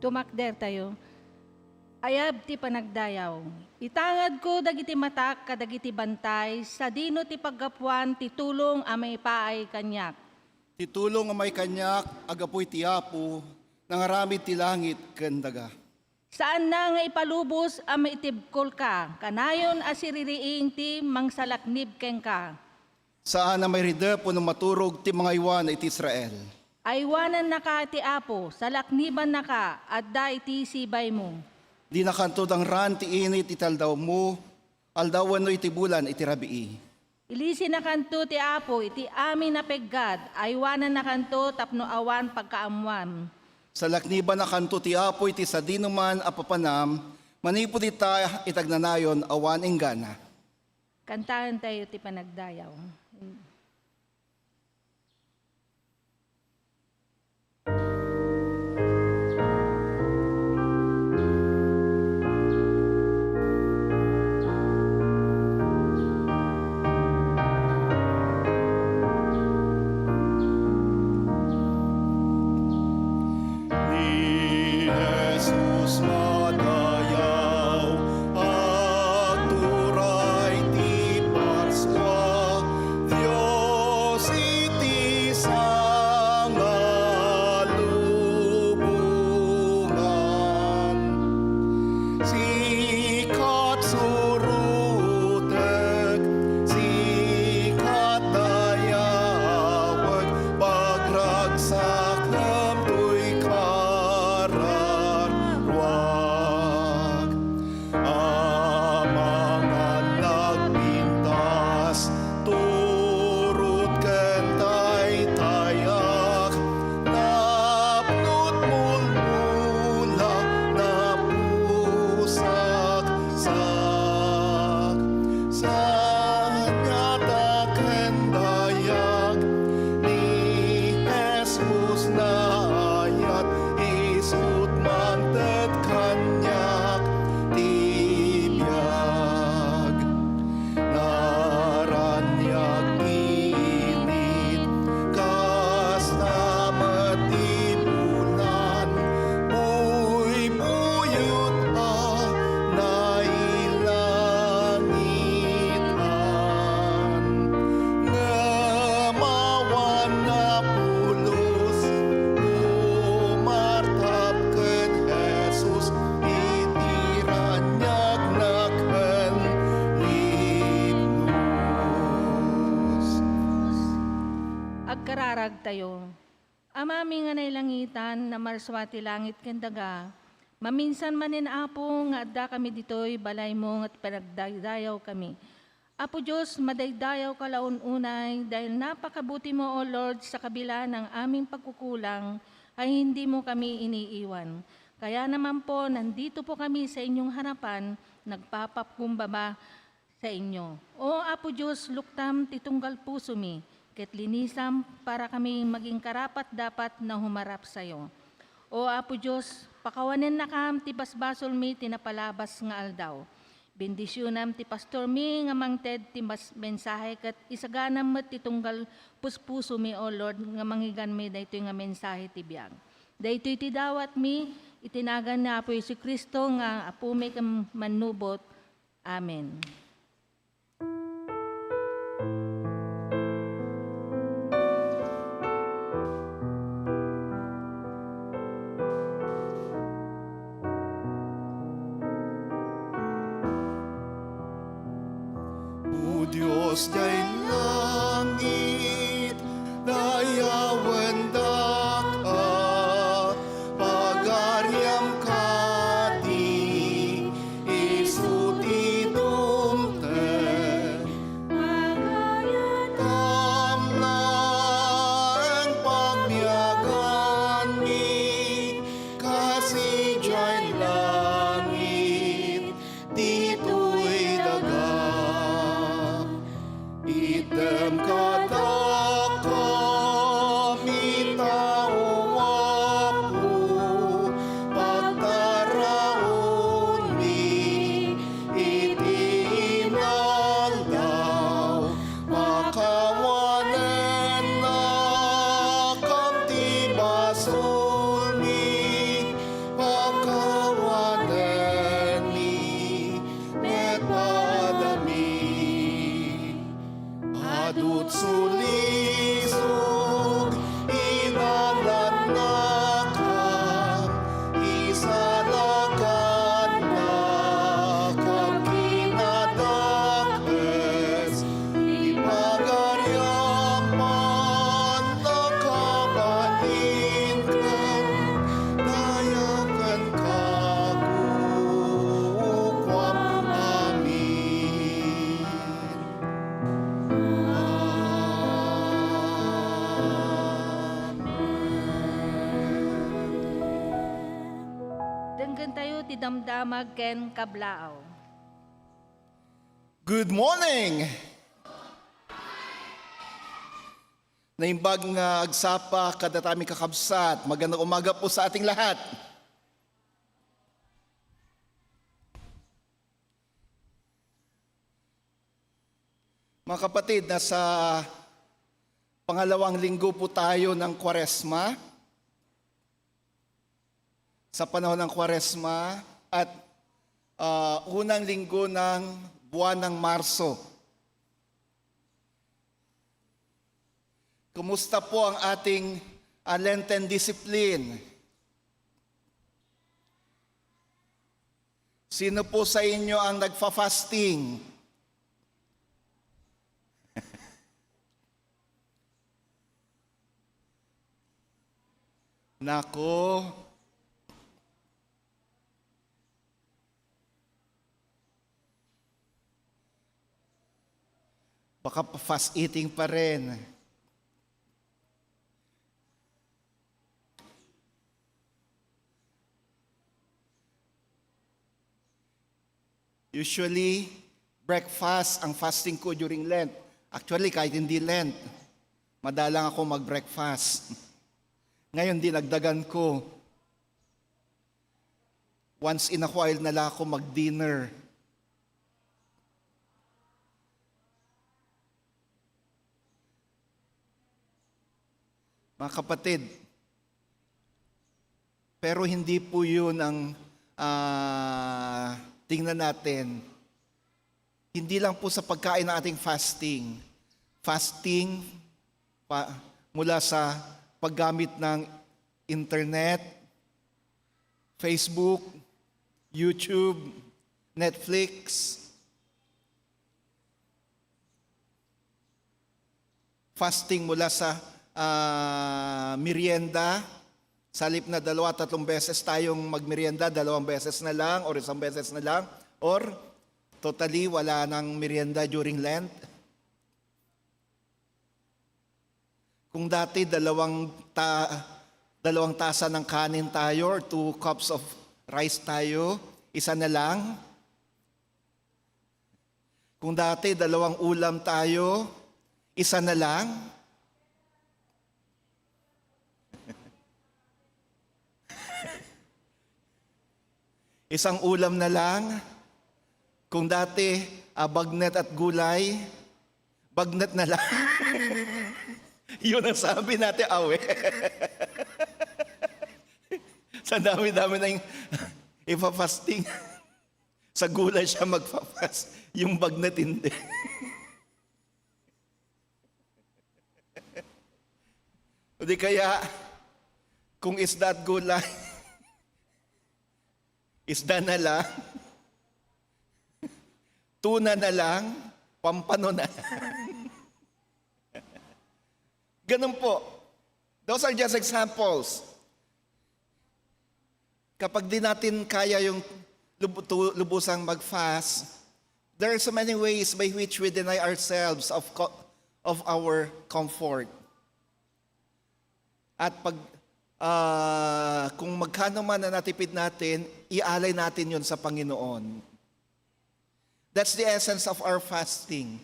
Tumakder tayo. Ayab ti panagdayaw. Itangad ko dagiti matak kadagiti bantay sa dino ti paggapuan ti tulong amay paay kanyak. Ti tulong amay kanyak agapoy ti Apo nangaramid ti langit ken daga. Saan na nga ipalubos amay itibkol ka kanayon asiririing ti mangsalaknib ken ka. Saan na may ridepo ng maturog ti mga iwan iti Israel. Aywanan na ka ti Apo, salakniban na ka, at da iti sibay mo. Di nakantod ang ran ti init italdaw mo, aldawan no iti bulan iti rabii. Ilisi na kanto ti Apo, iti amin na peggad, aywanan na kanto tapno awan pagkaamuan. Sa lakniban na kanto ti Apo iti sa dinuman apapanam, manipod ita itagnanayon awan enggana. Kantahan tayo ti panagdayaw. Agkararag tayo. Amami nga nailangitan na marswati langit kendaga, maminsan manin Apo nga adda kami ditoy balay mo at panagdaydayaw kami. Apo Diyos, madaydayaw ka laun-unay dahil napakabuti mo, O Lord, sa kabila ng aming pagkukulang ay hindi mo kami iniiwan. Kaya naman po, nandito po kami sa inyong harapan, nagpapapkumbaba sa inyo. O Apo Diyos, luktam titunggal puso mi, ket linisam para kami maging karapat dapat na humarap sa iyo. O Apo Diyos, pakawanen na kam ti basbasol mi tinapalabas nga aldaw. Bendisyonam ti pastor mi nga mangted ti mensahe kat isaganam met ti tunggal puspuso mi, O Lord, nga manggigan mi daytoy nga mensahe ti biag. Daytoy ti dawat mi, itinagan na Apo Yesu Kristo nga apo mi kam manubot. Amen. O Diyos diya'y langit, dayawan daka, pagariam ka di, isu ti dumten. Tamnan pagbiagan mi, kasi diya'y langit, dito'y daga. Item kadaka mitawapu, pagtaraon mi, itinaldaw, makawanen na kamtibason mi, pagkawanen mi, metadami. Adut sulisog, inananakan, isalakan na kang kinadakes, ipagariaman na kabalinkan, dayakan kagukwam. Amin. Denggan tayo ti damdamag ken kablaaw. Good morning! Naimbag nga agsapa kada tami kakabsat. Magandang umaga po sa ating lahat. Mga kapatid, nasa pangalawang linggo po tayo ng Kwaresma. Sa panahon ng Kwaresma at unang linggo ng buwan ng Marso. Kumusta po ang ating Lenten discipline? Sino po sa inyo ang nagfa-fasting? Nako, baka fast eating pa rin. Usually, breakfast ang fasting ko during Lent. Actually, kahit hindi Lent, madalang ako mag-breakfast. Ngayon, dinagdagan ko. Once in a while na lang ako mag-dinner. Mga kapatid, pero hindi po yun ang tingnan natin. Hindi lang po sa pagkain ng ating fasting. Fasting mula sa paggamit ng internet, Facebook, YouTube, Netflix. Fasting mula sa merienda. Sa halip na 2-3 beses tayong magmerienda, 2 beses na lang or 1 beses na lang. Or totally wala nang merienda during Lent. Kung dati 2 tasa ng kanin tayo or 2 cups of rice tayo, 1 na lang. Kung dati 2 ulam tayo, 1 na lang. Isang ulam na lang. Kung dati, bagnet at gulay, bagnet na lang. Yun ang sabi natin, awe. Sa dami-dami na yung ipa-fasting. Sa gulay siya magpa-fast. Yung bagnet hindi. O di kaya, kung isda at gulay, isda na lang, tuna na lang, pampano na lang. Ganun po. Those are just examples. Kapag di natin kaya yung lubusang mag-fast, there are so many ways by which we deny ourselves of our comfort. At kung magkano man na natipid natin, ialay natin yun sa Panginoon. That's the essence of our fasting.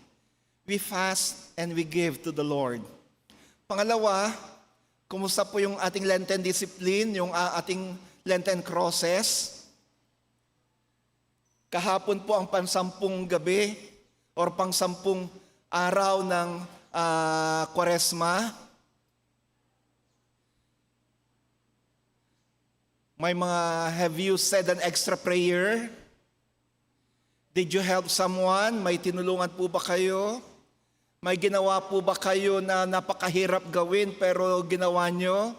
We fast and we give to the Lord. Pangalawa, kumusta po yung ating Lenten discipline, yung ating Lenten crosses? Kahapon po ang pansampung gabi or pangsampung araw ng Kwaresma. Have you said an extra prayer? Did you help someone? May tinulungan po ba kayo? May ginawa po ba kayo na napakahirap gawin pero ginawa nyo?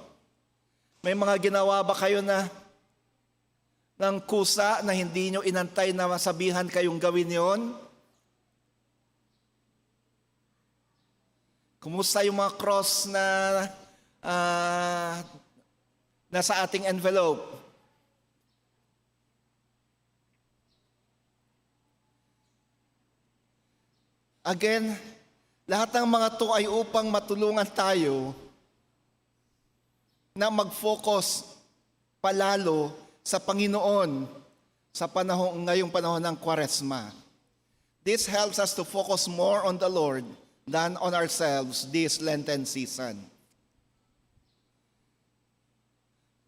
May mga ginawa ba kayo na ng kusa na hindi nyo inantay na masabihan kayong gawin yon? Kumusta yung mga cross na nasa ating envelope? Again, lahat ng mga to ay upang matulungan tayo na mag-focus palalo sa Panginoon sa ngayong panahon ng Kwaresma. This helps us to focus more on the Lord than on ourselves this Lenten season.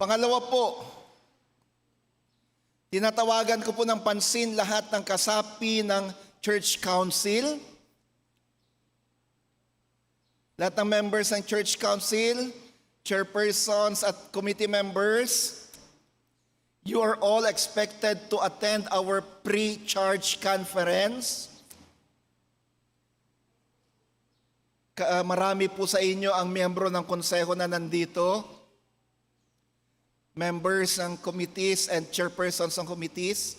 Pangalawa po, tinatawagan ko po ng pansin lahat ng kasapi ng Church Council, lahat ng members ng Church Council, chairpersons at committee members. You are all expected to attend our pre-charge conference. Marami po sa inyo ang miyembro ng konseho na nandito. Members ng committees and chairpersons ng committees.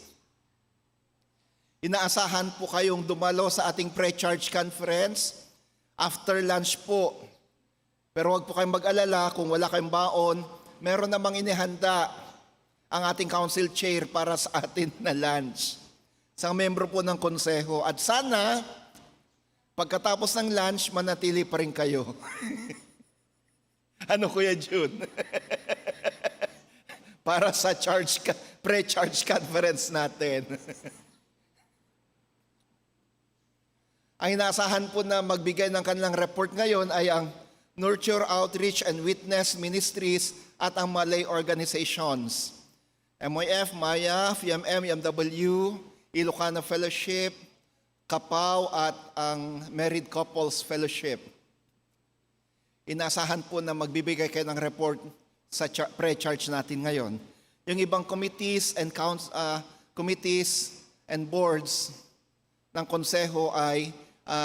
Inaasahan po kayong dumalo sa ating pre-charge conference. After lunch po. Pero huwag po kayong mag-alala kung wala kayong baon. Meron namang inihanda ang ating council chair para sa atin na lunch. Isang membro po ng konseho. At sana, pagkatapos ng lunch, manatili pa rin kayo. Ano, Kuya June? Para sa pre-charge conference natin. Ang inaasahan po na magbigay ng kanilang report ngayon ay ang Nurture, Outreach, and Witness Ministries at ang Malay organizations. MYF, MAYA, FMM, MW, Ilocana Fellowship, Kapaw at ang Married Couples Fellowship. Inaasahan po na magbibigay kayo ng report sa pre-charge natin ngayon. Yung ibang committees and boards ng konseho ay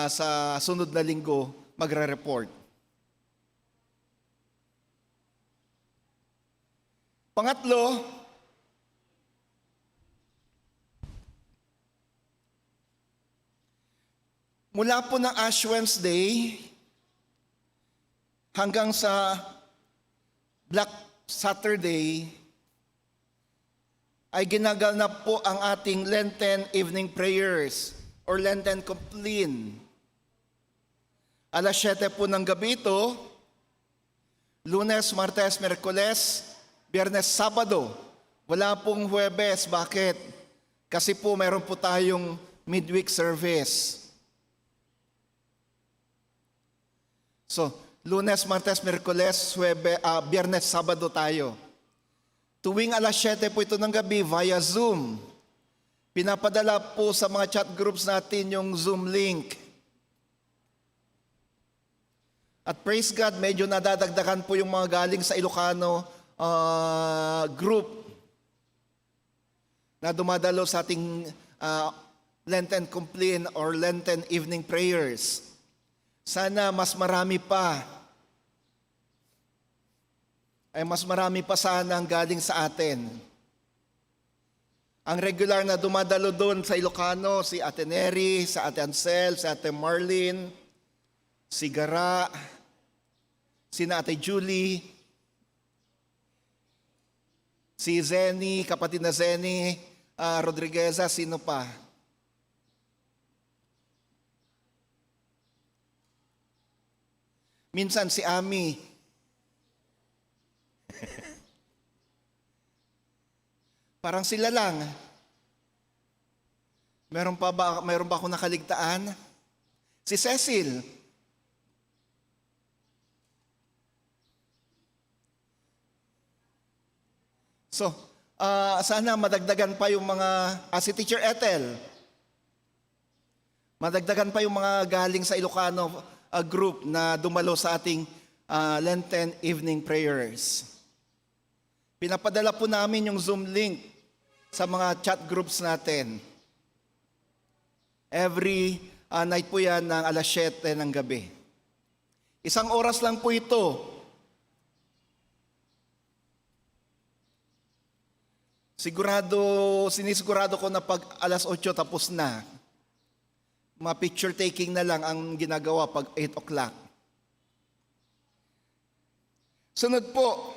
sa sunod na linggo magre-report. Pangatlo, mula po ng Ash Wednesday hanggang sa Black Saturday ay ginaganap po ang ating Lenten evening prayers or Lenten Compline. Alas 7 po ng gabi ito, Lunes, Martes, Miyerkules, Biyernes, Sabado. Wala pong Huwebes. Bakit? Kasi po meron po tayong midweek service. So, Lunes, Martes, Miyerkules, Biyernes, Sabado tayo. Tuwing alas 7 po ito ng gabi via Zoom. Pinapadala po sa mga chat groups natin yung Zoom link. At praise God, medyo nadadagdagan po yung mga galing sa Ilocano group na dumadalo sa ating Lenten Complete or Lenten Evening Prayers. Sana mas marami pa, sana ang galing sa atin. Ang regular na dumadalo doon sa Ilocano, si Ate Neri, si Ate Ansel, si Ate Marlene, si Gara, si Ate Julie, si Zenny, kapatid na Zenny, Rodrigueza, sino pa? Minsan si Ami. Parang sila lang. Meron ba ako nakaligtaan? Si Cecil. So, sana madagdagan pa yung mga, si Teacher Ethel, madagdagan pa yung mga galing sa Ilocano group na dumalo sa ating Lenten Evening Prayers. Pinapadala po namin yung Zoom link sa mga chat groups natin. Every night po yan ng 7:00 ng gabi. 1 oras lang po ito. Sinisigurado ko na pag 8:00 tapos na. Picture taking na lang ang ginagawa pag 8 o'clock. Sunod po.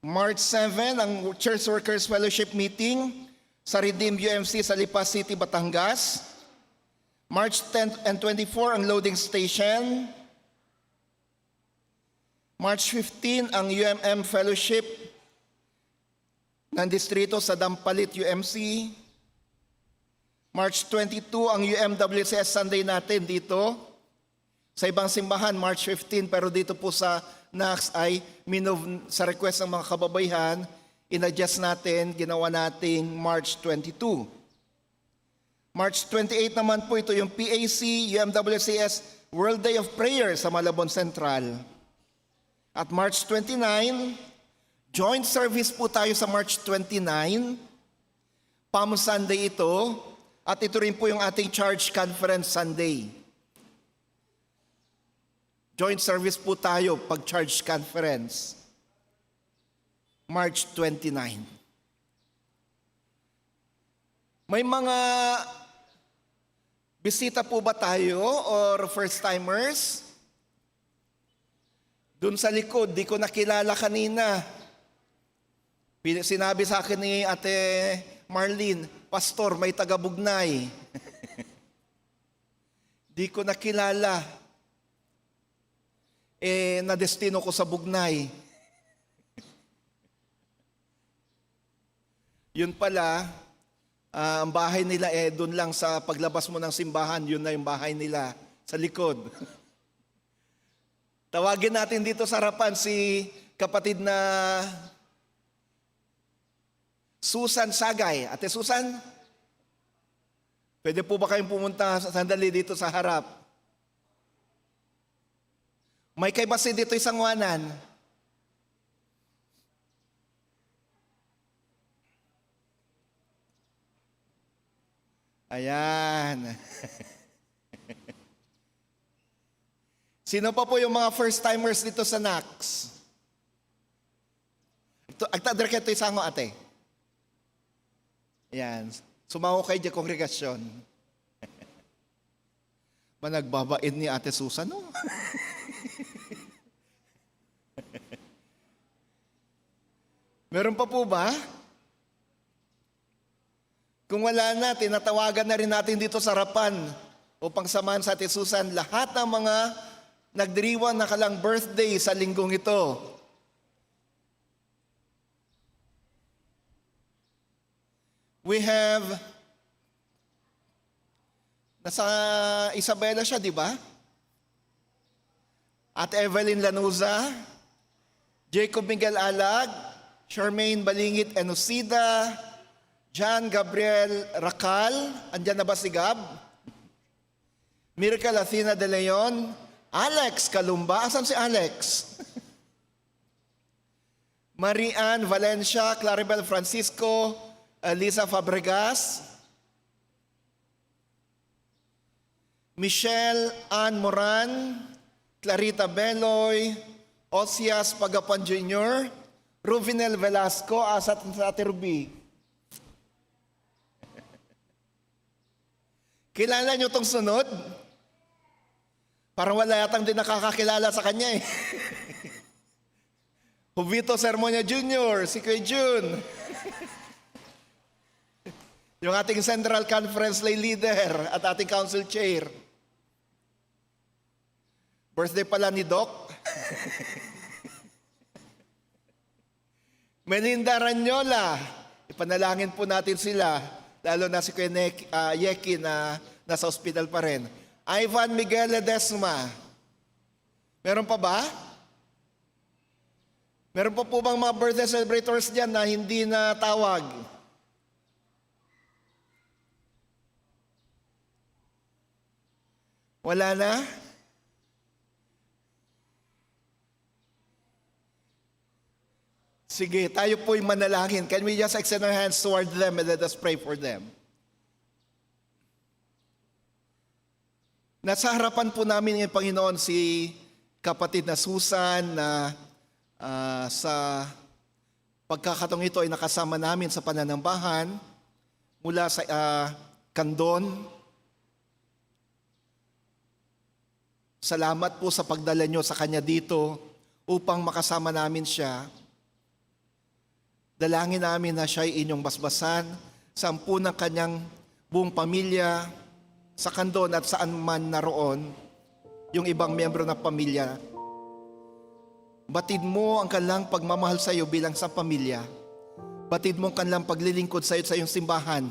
March 7, ang Church Workers Fellowship Meeting sa Redeem UMC sa Lipa City, Batangas. March 10 and 24, ang loading station. March 15, ang UMM Fellowship ng distrito sa Dampalit, UMC. March 22, ang UMWCS Sunday natin dito. Sa ibang simbahan, March 15, pero dito po sa NACS ay sa request ng mga kababayan, in-adjust natin, ginawa nating March 22. March 28 naman po ito yung PAC, UMWCS World Day of Prayer sa Malabon Central. At March 29, joint service po tayo sa March 29. Palm Sunday ito. At ito rin po yung ating Charge Conference Sunday. Joint service po tayo pag Charge Conference. March 29. May mga bisita po ba tayo or first-timers? Doon sa likod, di ko nakilala kanina. Sinabi sa akin ni Ate Marlene, Pastor, may taga-Bugnay. Di ko nakilala. Na-destino ko sa Bugnay. Yun pala, ang bahay nila doon lang sa paglabas mo ng simbahan, yun na yung bahay nila sa likod. Tawagin natin dito sa harapan si kapatid na Susan Sagay. Ate Susan, pwede po ba kayong pumunta sandali dito sa harap? May kay basi dito isang wanan. Ayan. Sino pa po yung mga first-timers dito sa NACS? Agtadra ito isang ate. Yan. Sumaho kayo dyan kongregasyon. Managbabain ni Ate Susan, no? Meron pa po ba? Kung wala na, tinatawagan na rin natin dito sa harapan upang samahan sa Ate Susan lahat ng mga nagdiriwang na kalang birthday sa linggong ito. We have, nasa Isabela siya, di ba? At Evelyn Lanuza, Jacob Miguel Alag, Charmaine Balingit Enosida, John Gabriel Racal, andyan na ba si Gab? Miracle Athena de Leon, Alex Kalumba, asan si Alex? Marian Valencia, Claribel Francisco, Lisa Fabregas, Michelle Ann Moran, Clarita Beloy, Osias Pagapan Jr., Ruvinel Velasco, asat sa Ate Ruby. Kilala niyo tong sunod? Parang wala yatang din nakakakilala sa kanya eh. Jovito Sermonia Jr., si Kuya Jun. Yung ating Central Conference lay leader at ating council chair. Birthday pala ni Doc. Melinda Ranyola, ipanalangin po natin sila, lalo na si Kuya Yeki na nasa ospital pa rin. Ivan Miguel Ledesma. Meron pa ba? Meron pa po bang mga birthday celebrators dyan na hindi na tawag? Wala na? Sige, tayo po'y manalangin. Can we just extend our hands toward them and let us pray for them? Nasa harapan po namin ng Panginoon si kapatid na Susan na sa pagkakataong ito ay nakasama namin sa pananambahan mula sa Kandon. Salamat po sa pagdala nyo sa kanya dito upang makasama namin siya. Dalangin namin na siya ay inyong basbasan, sampu ng kanyang buong pamilya, sa Kandon at saan man naroon, yung ibang miyembro ng pamilya. Batid mo ang kanilang pagmamahal sa iyo bilang sa pamilya. Batid mo ang kanilang paglilingkod sa iyo sa iyong simbahan.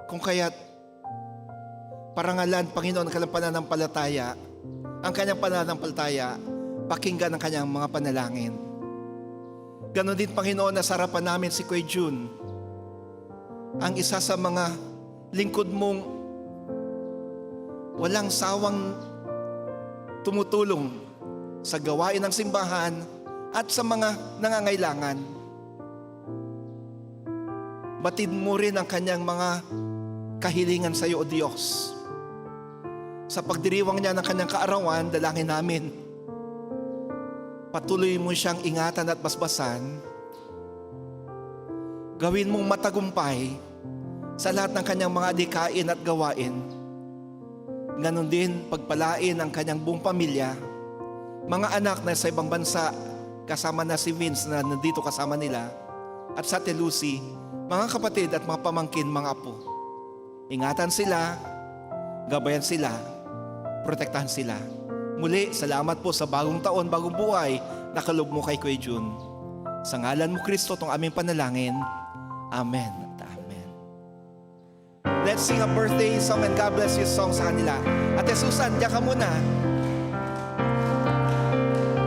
Kung kaya't parangalan, Panginoon, ang kanilang pananampalataya, ang kanyang pananampalataya, pakinggan ang kanyang mga panalangin. Ganon din, Panginoon, na sarapan namin si Kuya Jun, ang isa sa mga lingkod mong walang sawang tumutulong sa gawain ng simbahan at sa mga nangangailangan. Batid mo rin ang kanyang mga kahilingan sa iyo, O Diyos. Sa pagdiriwang niya ng kanyang kaarawan, dalangin namin, patuloy mo siyang ingatan at basbasan. Gawin mong matagumpay sa lahat ng kanyang mga adikain at gawain. Ganon din, pagpalain ang kanyang buong pamilya, mga anak na sa ibang bansa, kasama na si Vince na nandito kasama nila, at sa Ate Lucy, mga kapatid at mga pamangkin, mga apo. Ingatan sila, gabayan sila, protektahan sila. Muli, salamat po sa bagong taon, bagong buhay na kaloob mo kay Kuya Jun. Sa ngalan mo, Kristo, itong aming panalangin. Amen. Let's sing a birthday song and God bless you song sa kanila. Ate Susan, diyan ka muna.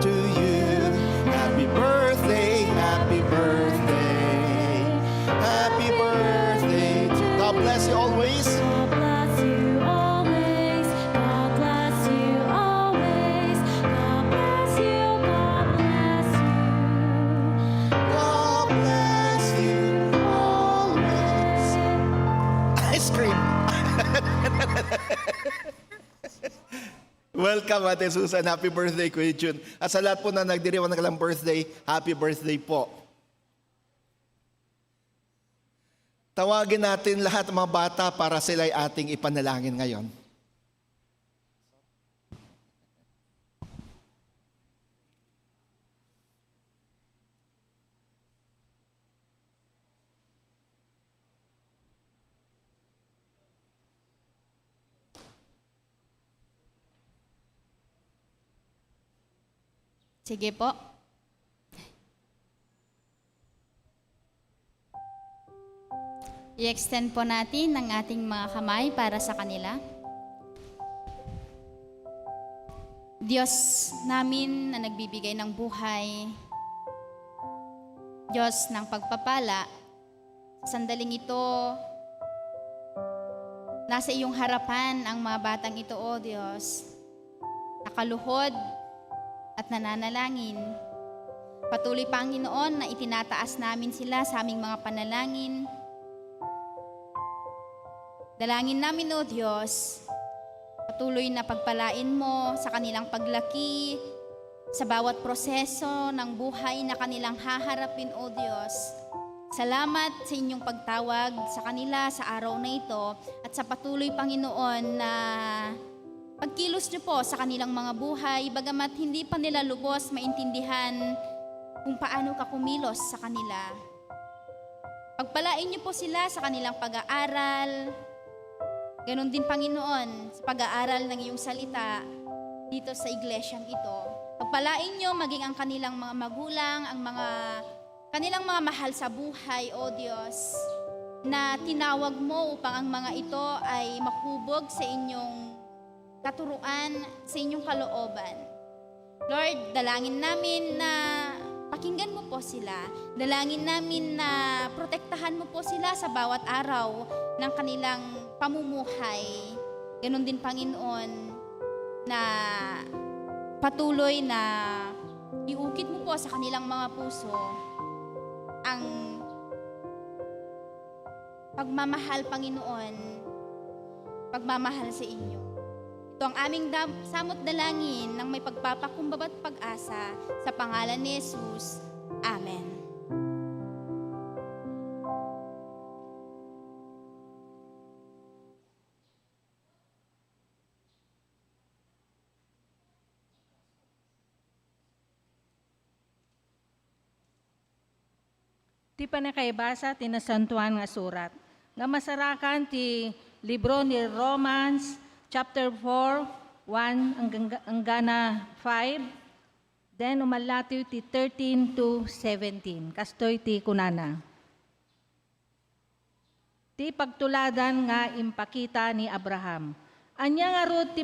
To you, happy birthday, happy birthday, happy birthday to God bless you always. God bless you always. God bless you always. God bless you. God bless you. God bless you always. Ice cream. Welcome, Ate Susan. Happy birthday, Kuya Jun. At sa lahat po na nagdiriwang ng kanilang birthday, happy birthday po. Tawagin natin lahat ng mga bata para sila ay ating ipanalangin ngayon. Sige po. I-extend po natin ang ating mga kamay para sa kanila. Diyos namin na nagbibigay ng buhay, Diyos ng pagpapala, sa sandaling ito, nasa iyong harapan ang mga batang ito, O Diyos. Nakaluhod at nananalangin. Patuloy, Panginoon, na itinataas namin sila sa aming mga panalangin. Dalangin namin, O Diyos, patuloy na pagpalain mo sa kanilang paglaki, sa bawat proseso ng buhay na kanilang haharapin, O Diyos. Salamat sa inyong pagtawag sa kanila sa araw na ito at sa patuloy, Panginoon, na pagkilos niyo po sa kanilang mga buhay, bagamat hindi pa nila lubos maintindihan kung paano ka kumilos sa kanila. Pagpalain niyo po sila sa kanilang pag-aaral. Ganon din, Panginoon, sa pag-aaral ng iyong salita dito sa iglesyang ito. Pagpalain niyo maging ang kanilang mga magulang, ang kanilang mga mahal sa buhay, O Diyos, na tinawag mo upang ang mga ito ay makubog sa inyong katuruan, sa inyong kalooban. Lord, dalangin namin na pakinggan mo po sila. Dalangin namin na protektahan mo po sila sa bawat araw ng kanilang pamumuhay. Ganon din, Panginoon, na patuloy na iukit mo po sa kanilang mga puso ang pagmamahal, Panginoon, pagmamahal sa inyo. Ito ang aming samot dalangin ng may pagpapakumbaba at pag-asa sa pangalan ni Jesus. Amen. Ti panakaibasa ti nasantuan nga surat. Nga masarakan ti libro ni Romans chapter 4, 1 hanggang 5. Then umalatiw ti 13 to 17. Kastoy ti kunana. Ti pagtuladan nga impakita ni Abraham. Anya nga rod ti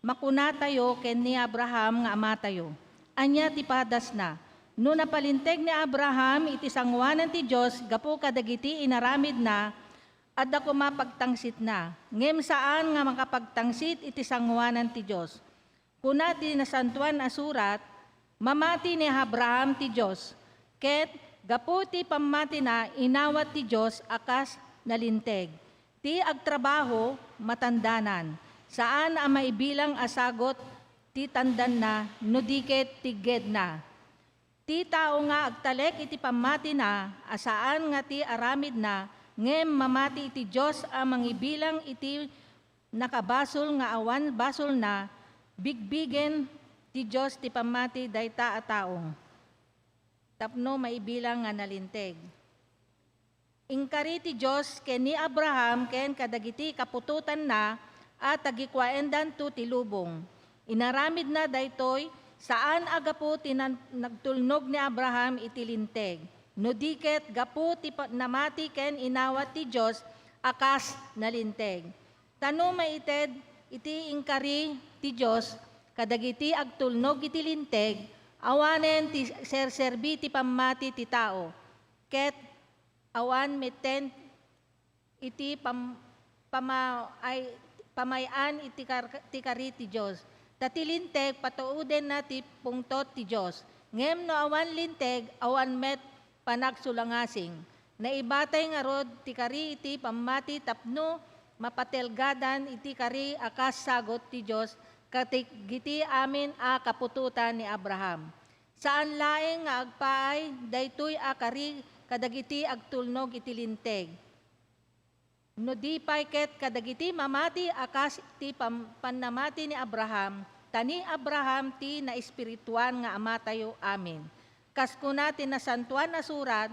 makunatayo ken ni Abraham nga amatayo. Anya ti padas na. No napalinteg ni Abraham iti sangwanan ti Diyos, gapo kadagiti inaramid na, at ako mapagtangsit na. Ngem saan nga makapagtangsit iti sangwanan ti Diyos. Kuna ti nasantuan asurat, mamati ni Abraham ti Diyos, ket gapo ti pamati na inawat ti Diyos akas nalinteg. Ti agtrabaho matandanan, saan ang maibilang asagot ti tandan na, no diket ti ged na. Ti tao nga agtalek iti pamati na, asaan nga ti aramid na, ngem mamati iti Diyos ang mangibilang iti nakabasol nga awan basol na, bigbigen ti Diyos ti pamati dayta a taong. Tapno maibilang nga nalinteg. Ingkari ti Diyos ken ni Abraham ken kadagiti kapututan na at tagikwaendan to ti lubong. Inaramid na daytoy saan agapo ti nagtulnog ni Abraham iti linteg. No diket gapo ti namati ken inawat ti Diyos akas nalinteg. Tano maited iti ingkari ti Diyos kadagiti agtulnog iti linteg awanen ti serserbi ti pamati ti tao. Ket awan meten iti pamayan iti kari ti Diyos. Tatilinteg patuuden na ti pungtot ti Diyos. Ngem no awan linteg, awan met panagsulangasing. Naibatay nga rod ti kari iti pamati tapno mapatelgadan iti kari akas sagot ti Diyos katigiti amin a kapututan ni Abraham. Saan laeng nga agpaay, daytoy a kari kadagiti agtulnog iti linteg. No di ket kadagiti mamati akas ti pannamati ni Abraham, tani Abraham ti na espirituan nga amatayo amin. Kaskuna ti nasantuan na surat,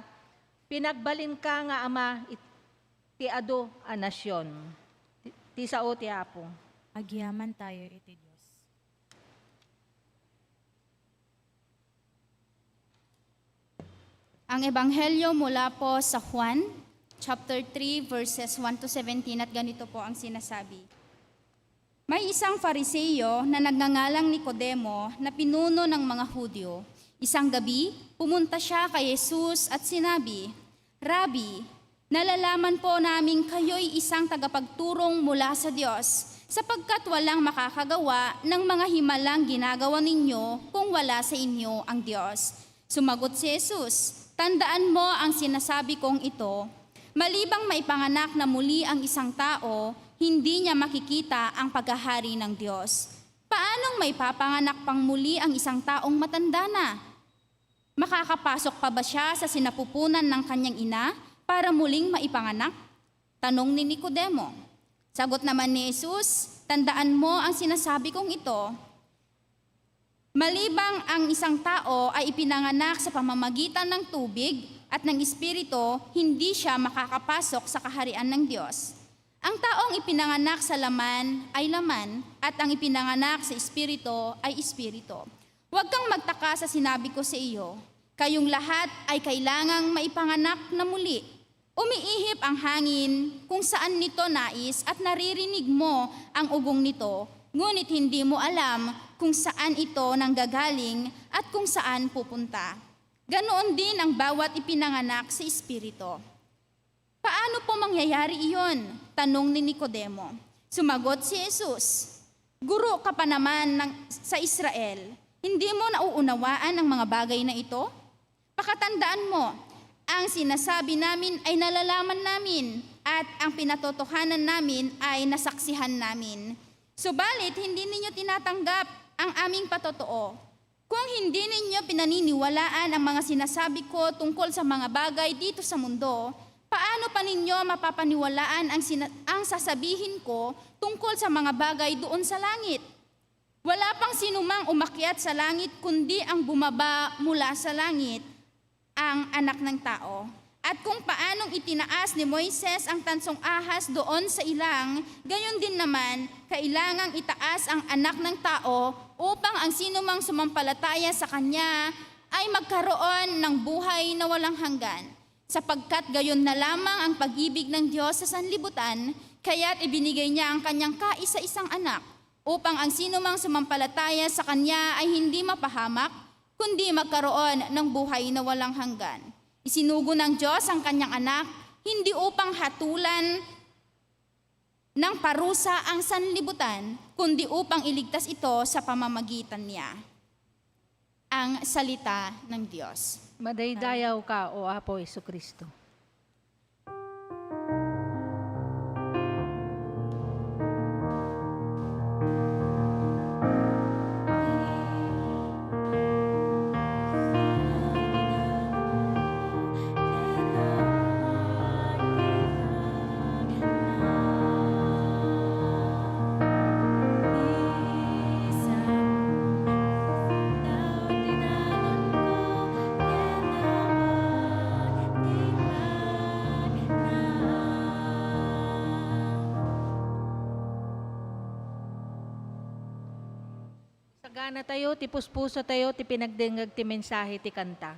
pinagbalin ka nga ama ti ado a nasyon. Ti sao ti Apo. Agyaman tayo iti Diyos. Ang ebanghelyo mula po sa Juan, chapter 3, verses 1 to 17, at ganito po ang sinasabi. May isang Fariseyo na nagngangalang Nicodemo na pinuno ng mga Hudyo. Isang gabi, pumunta siya kay Jesus at sinabi, Rabbi, nalalaman po namin kayo'y isang tagapagturong mula sa Diyos, sapagkat walang makakagawa ng mga himalang ginagawa ninyo kung wala sa inyo ang Diyos. Sumagot si Jesus, tandaan mo ang sinasabi kong ito, malibang maipanganak na muli ang isang tao, hindi niya makikita ang paghahari ng Diyos. Paanong may papanganak pang muli ang isang taong matanda na? Makakapasok pa ba siya sa sinapupunan ng kanyang ina para muling maipanganak? Tanong ni Nicodemo. Sagot naman ni Jesus, tandaan mo ang sinasabi kong ito. Malibang ang isang tao ay ipinanganak sa pamamagitan ng tubig at ng Espiritu, hindi siya makakapasok sa kaharian ng Diyos. Ang taong ipinanganak sa laman ay laman at ang ipinanganak sa Espiritu ay Espiritu. Huwag kang magtaka sa sinabi ko sa iyo. Kayong lahat ay kailangang maipanganak na muli. Umiihip ang hangin kung saan nito nais at naririnig mo ang ugong nito, ngunit hindi mo alam kung saan ito nanggagaling at kung saan pupunta. Ganoon din ang bawat ipinanganak sa Espiritu. Paano po mangyayari iyon? Tanong ni Nicodemo. Sumagot si Jesus, Guro ka pa naman sa Israel, hindi mo nauunawaan ang mga bagay na ito? Pakatandaan mo, ang sinasabi namin ay nalalaman namin at ang pinatotohanan namin ay nasaksihan namin. Subalit, hindi ninyo tinatanggap ang aming patotoo. Kung hindi ninyo pinaniniwalaan ang mga sinasabi ko tungkol sa mga bagay dito sa mundo, paano pa ninyo mapapaniwalaan ang sasabihin ko tungkol sa mga bagay doon sa langit? Wala pang sinumang umakyat sa langit kundi ang bumaba mula sa langit, ang anak ng tao. At kung paanong itinaas ni Moises ang tansong ahas doon sa ilang, gayon din naman, kailangang itaas ang anak ng tao upang ang sinumang sumampalataya sa kanya ay magkaroon ng buhay na walang hanggan. Sapagkat gayon na lamang ang pag-ibig ng Diyos sa sanlibutan, kaya't ibinigay niya ang kanyang kaisa-isang anak, upang ang sinumang sumampalataya sa kanya ay hindi mapahamak, kundi magkaroon ng buhay na walang hanggan. Isinugo ng Diyos ang kanyang anak, hindi upang hatulan ng parusa ang sanlibutan, kundi upang iligtas ito sa pamamagitan niya. Ang salita ng Diyos. Madaydayaw ka, O Apo Jesucristo. Sagana tayo, ti puspuso tayo, ti pinagdengag ti mensahe ti kanta.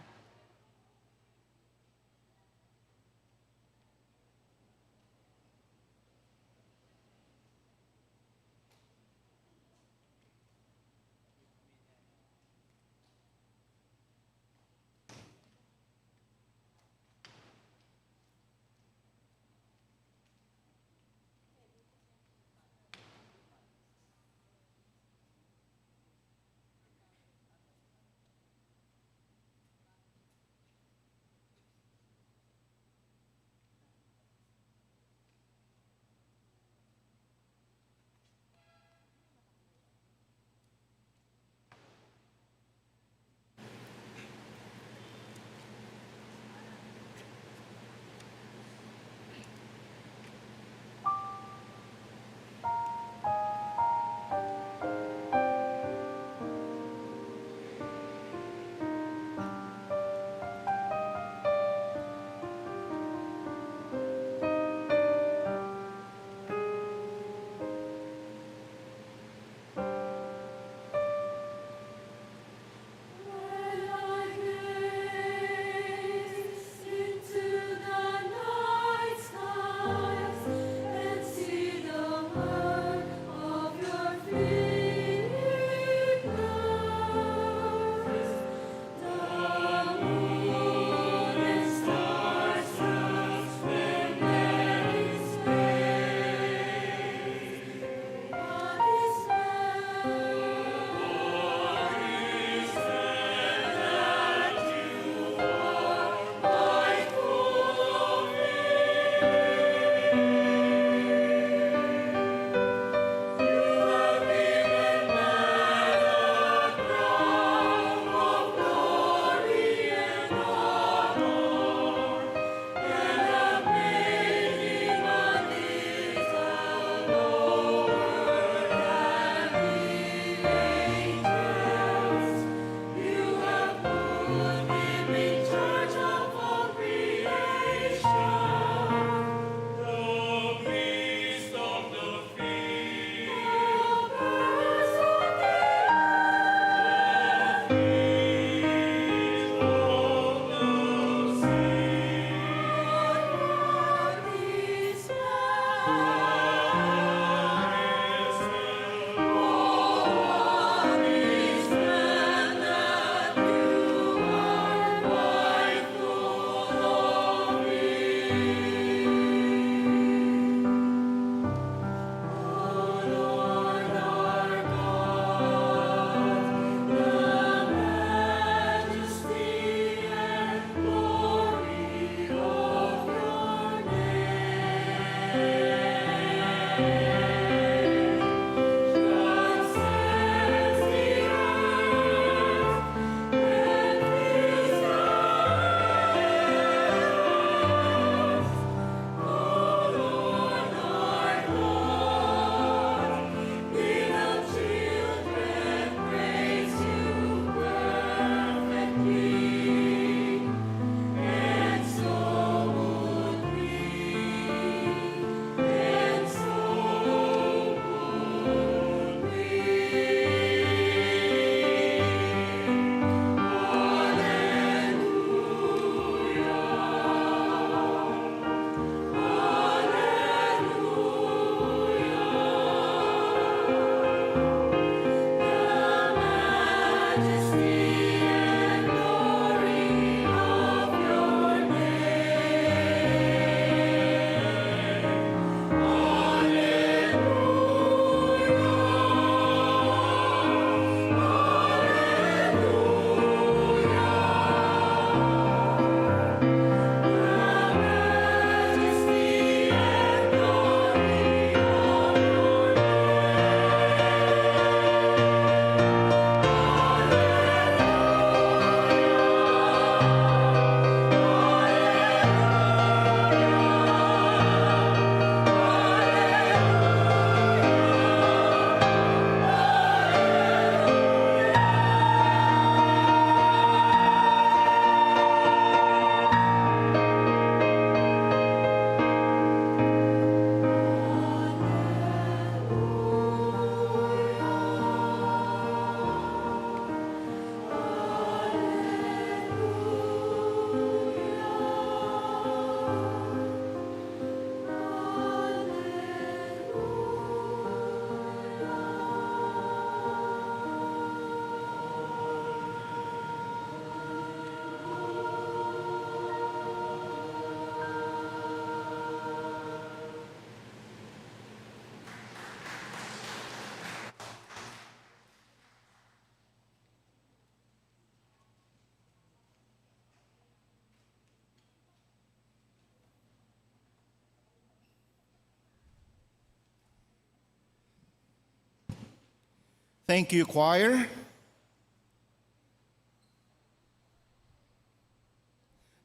Thank you, choir.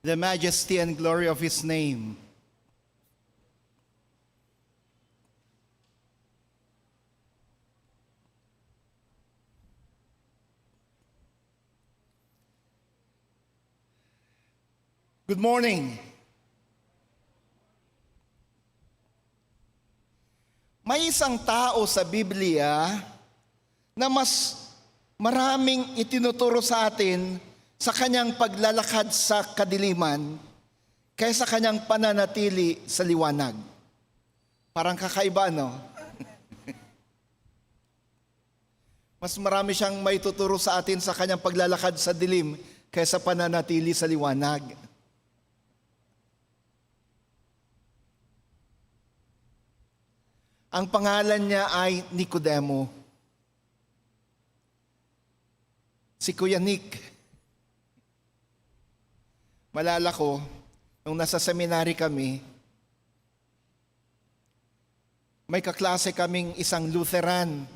The majesty and glory of His name. Good morning. May isang tao sa Biblia na mas maraming itinuturo sa atin sa kanyang paglalakad sa kadiliman kaysa kanyang pananatili sa liwanag. Parang kakaiba, no? Mas marami siyang may tuturo sa atin sa kanyang paglalakad sa dilim kaysa pananatili sa liwanag. Ang pangalan niya ay Nicodemo. Si Kuya Nick. Malala ko, nung nasa seminary kami, may kaklase kaming isang Lutheran.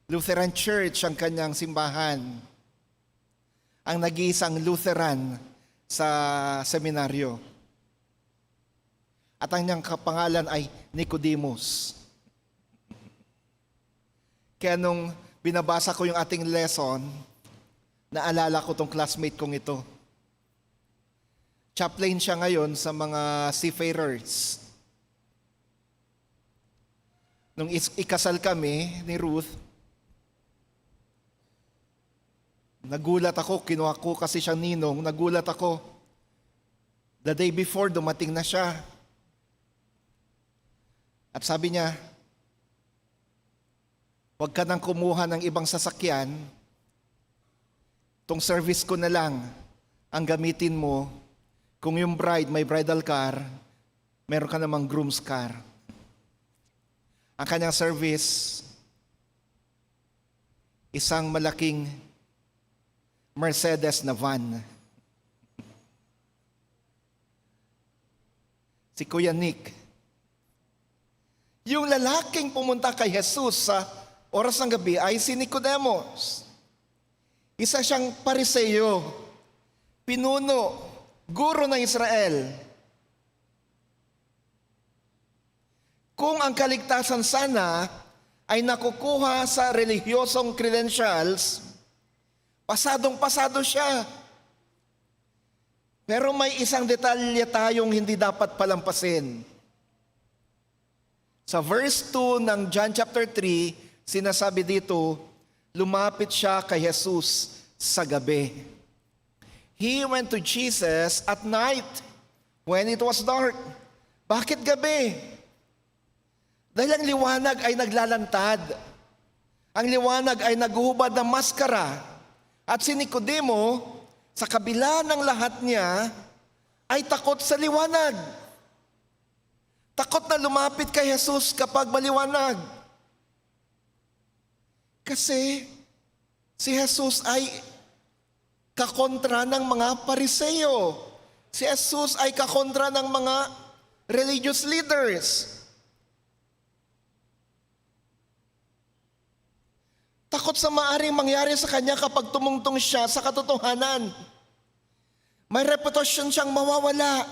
Lutheran Church ang kanyang simbahan. Ang nag-iisang Lutheran sa seminaryo. At ang niyang kapangalan ay Nicodemus. Kaya nung binabasa ko yung ating lesson, naalala ko tong classmate kong ito. Chaplain siya ngayon sa mga seafarers. Nung ikasal kami ni Ruth, nagulat ako, kinuha ko kasi siyang ninong, nagulat ako. The day before, dumating na siya. At sabi niya, huwag ka nang kumuha ng ibang sasakyan, tong service ko na lang ang gamitin mo. Kung yung bride may bridal car, meron ka namang groom's car. Ang kanyang service, isang malaking Mercedes na van. Si Kuya Nick. Yung lalaking pumunta kay Jesus sa oras ng gabi ay si Nicodemus. Isa siyang Pariseo, pinuno, guro ng Israel. Kung ang kaligtasan sana ay nakukuha sa relihiyosong credentials, pasadong-pasado siya. Pero may isang detalye tayong hindi dapat palampasin. Sa verse 2 ng John chapter 3, sinasabi dito, lumapit siya kay Jesus sa gabi. He went to Jesus at night when it was dark. Bakit gabi? Dahil ang liwanag ay naglalantad. Ang liwanag ay naguhubad ng maskara. At si Nicodemo, sa kabila ng lahat niya, ay takot sa liwanag. Takot na lumapit kay Jesus kapag maliwanag. Kasi si Jesus ay kakontra ng mga Pariseo. Si Jesus ay kakontra ng mga religious leaders. Takot sa maaring mangyari sa kanya kapag tumungtong siya sa katotohanan. May reputasyon siyang mawawala.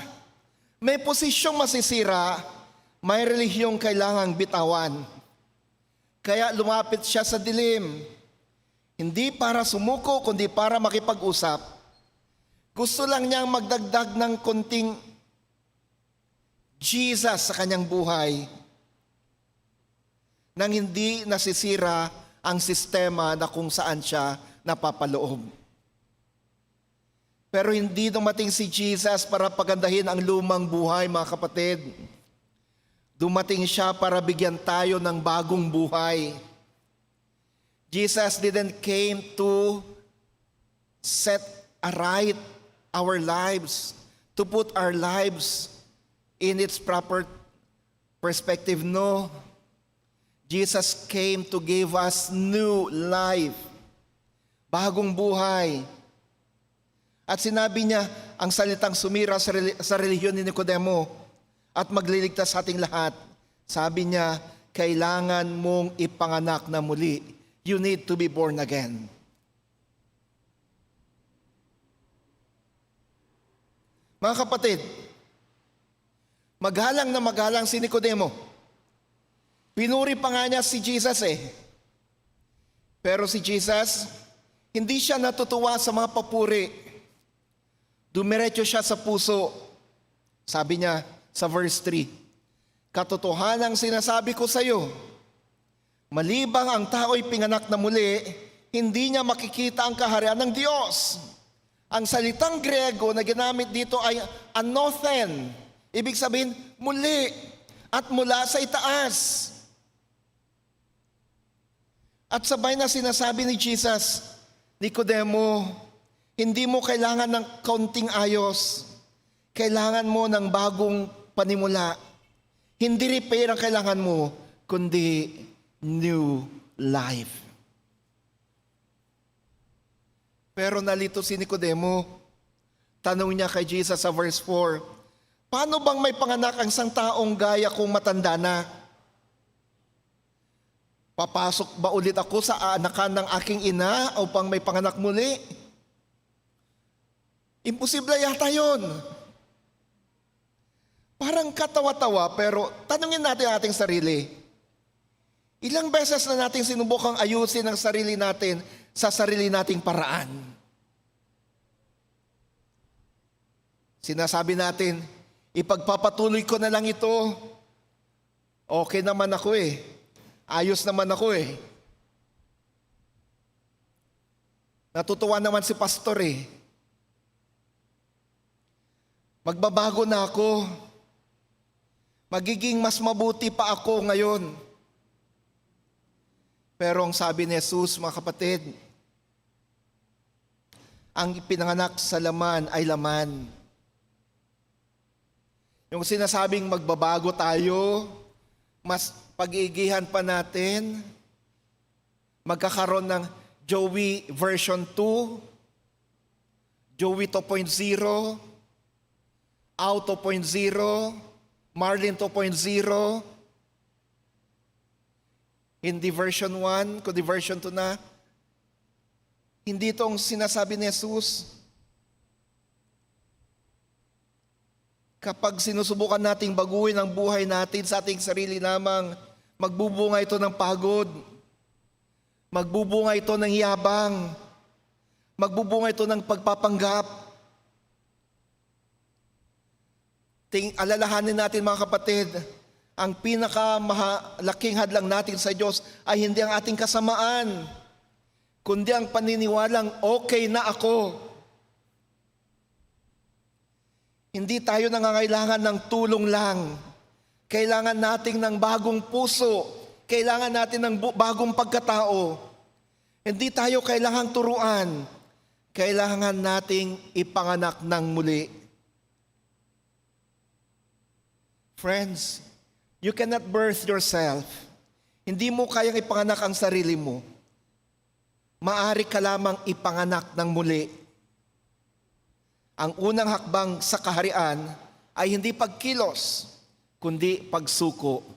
May posisyong masisira, may relihiyong kailangang bitawan. Kaya lumapit siya sa dilim. Hindi para sumuko, kundi para makipag-usap. Gusto lang niyang magdagdag ng konting Jesus sa kanyang buhay nang hindi nasisira ang sistema na kung saan siya napapaloob. Pero hindi dumating si Jesus para pagandahin ang lumang buhay, mga kapatid. Dumating siya para bigyan tayo ng bagong buhay. Jesus didn't came to set aright our lives, to put our lives in its proper perspective. No. Jesus came to give us new life, bagong buhay. At sinabi niya ang salitang sumira sa relihiyon ni Nicodemo at magliligtas sa ating lahat. Sabi niya, kailangan mong ipanganak na muli. You need to be born again. Mga kapatid, maghalang si Nicodemo. Pinuri pa nga niya si Jesus Pero si Jesus, hindi siya natutuwa sa mga papuri. Dumiretso siya sa puso. Sabi niya sa verse 3, katotohanang sinasabi ko sa iyo, malibang ang tao'y pinganak na muli, hindi niya makikita ang kaharian ng Diyos. Ang salitang Grego na ginamit dito ay anothen. Ibig sabihin, muli at mula sa itaas. At sabay na sinasabi ni Jesus, Nicodemo, hindi mo kailangan ng kaunting ayos. Kailangan mo ng bagong panimula. Hindi repair ang kailangan mo, kundi new life. Pero nalito si Nicodemo. Tanong niya kay Jesus sa verse 4, paano bang may panganak ang isang taong gaya kong matanda na? Papasok ba ulit ako sa anakan ng aking ina upang may panganak muli? Imposible yata yun. Parang katawa-tawa, pero tanungin natin ating sarili. Ilang beses na natin sinubukang ayusin ang sarili natin sa sarili nating paraan? Sinasabi natin, ipagpapatuloy ko na lang ito. Okay naman ako Ayos naman ako Natutuwa naman si pastor Magbabago na ako. Magiging mas mabuti pa ako ngayon. Pero ang sabi ni Jesus, mga kapatid, ang ipinanganak sa laman ay laman. Yung sinasabing magbabago tayo, mas pag-iigihan pa natin, magkakaroon ng Joey version 2, Joey 2.0, Au 2.0, Marlin 2.0, hindi version 1, kundi version 2 na. Hindi itong sinasabi ni Jesus. Kapag sinusubukan nating baguhin ang buhay natin sa ating sarili lamang, magbubunga ito ng pagod. Magbubunga ito ng yabang. Magbubunga ito ng pagpapanggap. Alalahanin natin mga kapatid, ang pinakamalaking hadlang natin sa Diyos ay hindi ang ating kasamaan, kundi ang paniniwalang okay na ako. Hindi tayo nangangailangan ng tulong lang. Kailangan natin ng bagong puso. Kailangan natin ng bagong pagkatao. Hindi tayo kailangang turuan. Kailangan nating ipanganak ng muli. Friends, you cannot birth yourself. Hindi mo kayang ipanganak ang sarili mo. Maaari ka lamang ipanganak ng muli. Ang unang hakbang sa kaharian ay hindi pagkilos, kundi pagsuko.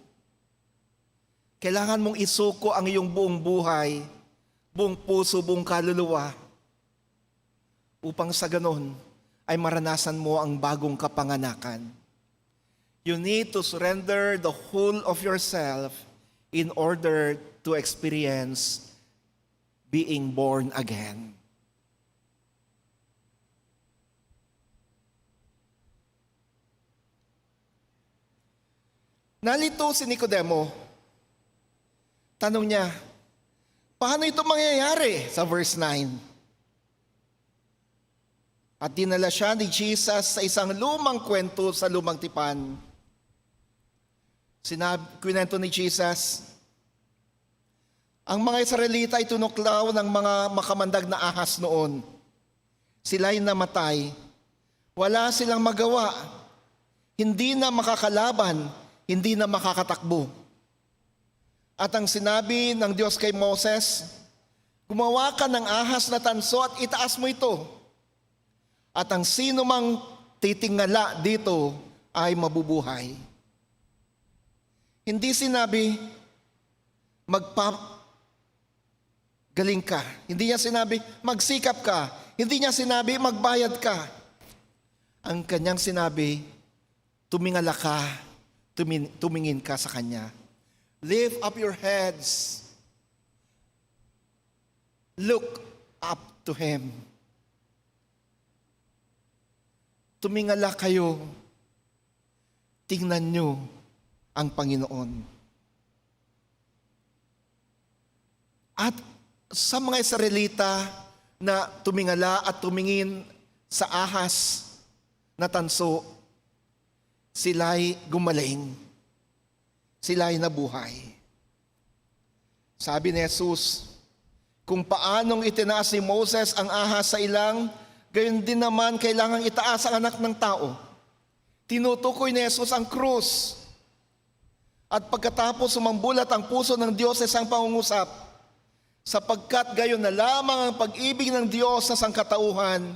Kailangan mong isuko ang iyong buong buhay, buong puso, buong kaluluwa, upang sa ganon ay maranasan mo ang bagong kapanganakan. You need to surrender the whole of yourself in order to experience being born again. Nalito si Nicodemo. Tanong niya, paano ito mangyayari? Sa verse 9. At dinala siya ni Jesus sa isang lumang kwento sa lumang tipan. Kwento ni Jesus, ang mga Israelita ay tunuklaw ng mga makamandag na ahas noon. Sila'y namatay. Wala silang magawa. Hindi na makakalaban. Hindi na makakatakbo. At ang sinabi ng Diyos kay Moses, gumawa ka ng ahas na tanso at itaas mo ito. At ang sino mang titingala dito ay mabubuhay. Hindi sinabi, galing ka. Hindi niya sinabi, magsikap ka. Hindi niya sinabi, magbayad ka. Ang kanyang sinabi, tumingala ka, tumingin ka sa Kanya. Lift up your heads. Look up to Him. Tumingala kayo. Tingnan nyo ang Panginoon. At sa mga Israelita na tumingala at tumingin sa ahas na tanso, sila'y gumaling. Sila'y nabuhay. Sabi ni Jesus, kung paanong itinaas ni Moses ang ahas sa ilang, gayon din naman kailangang itaas ang anak ng tao. Tinutukoy ni Jesus ang krus. At pagkatapos sumambulat ang puso ng Diyos sa isang pangungusap, sapagkat gayon na lamang ang pag-ibig ng Diyos sa sangkatauhan,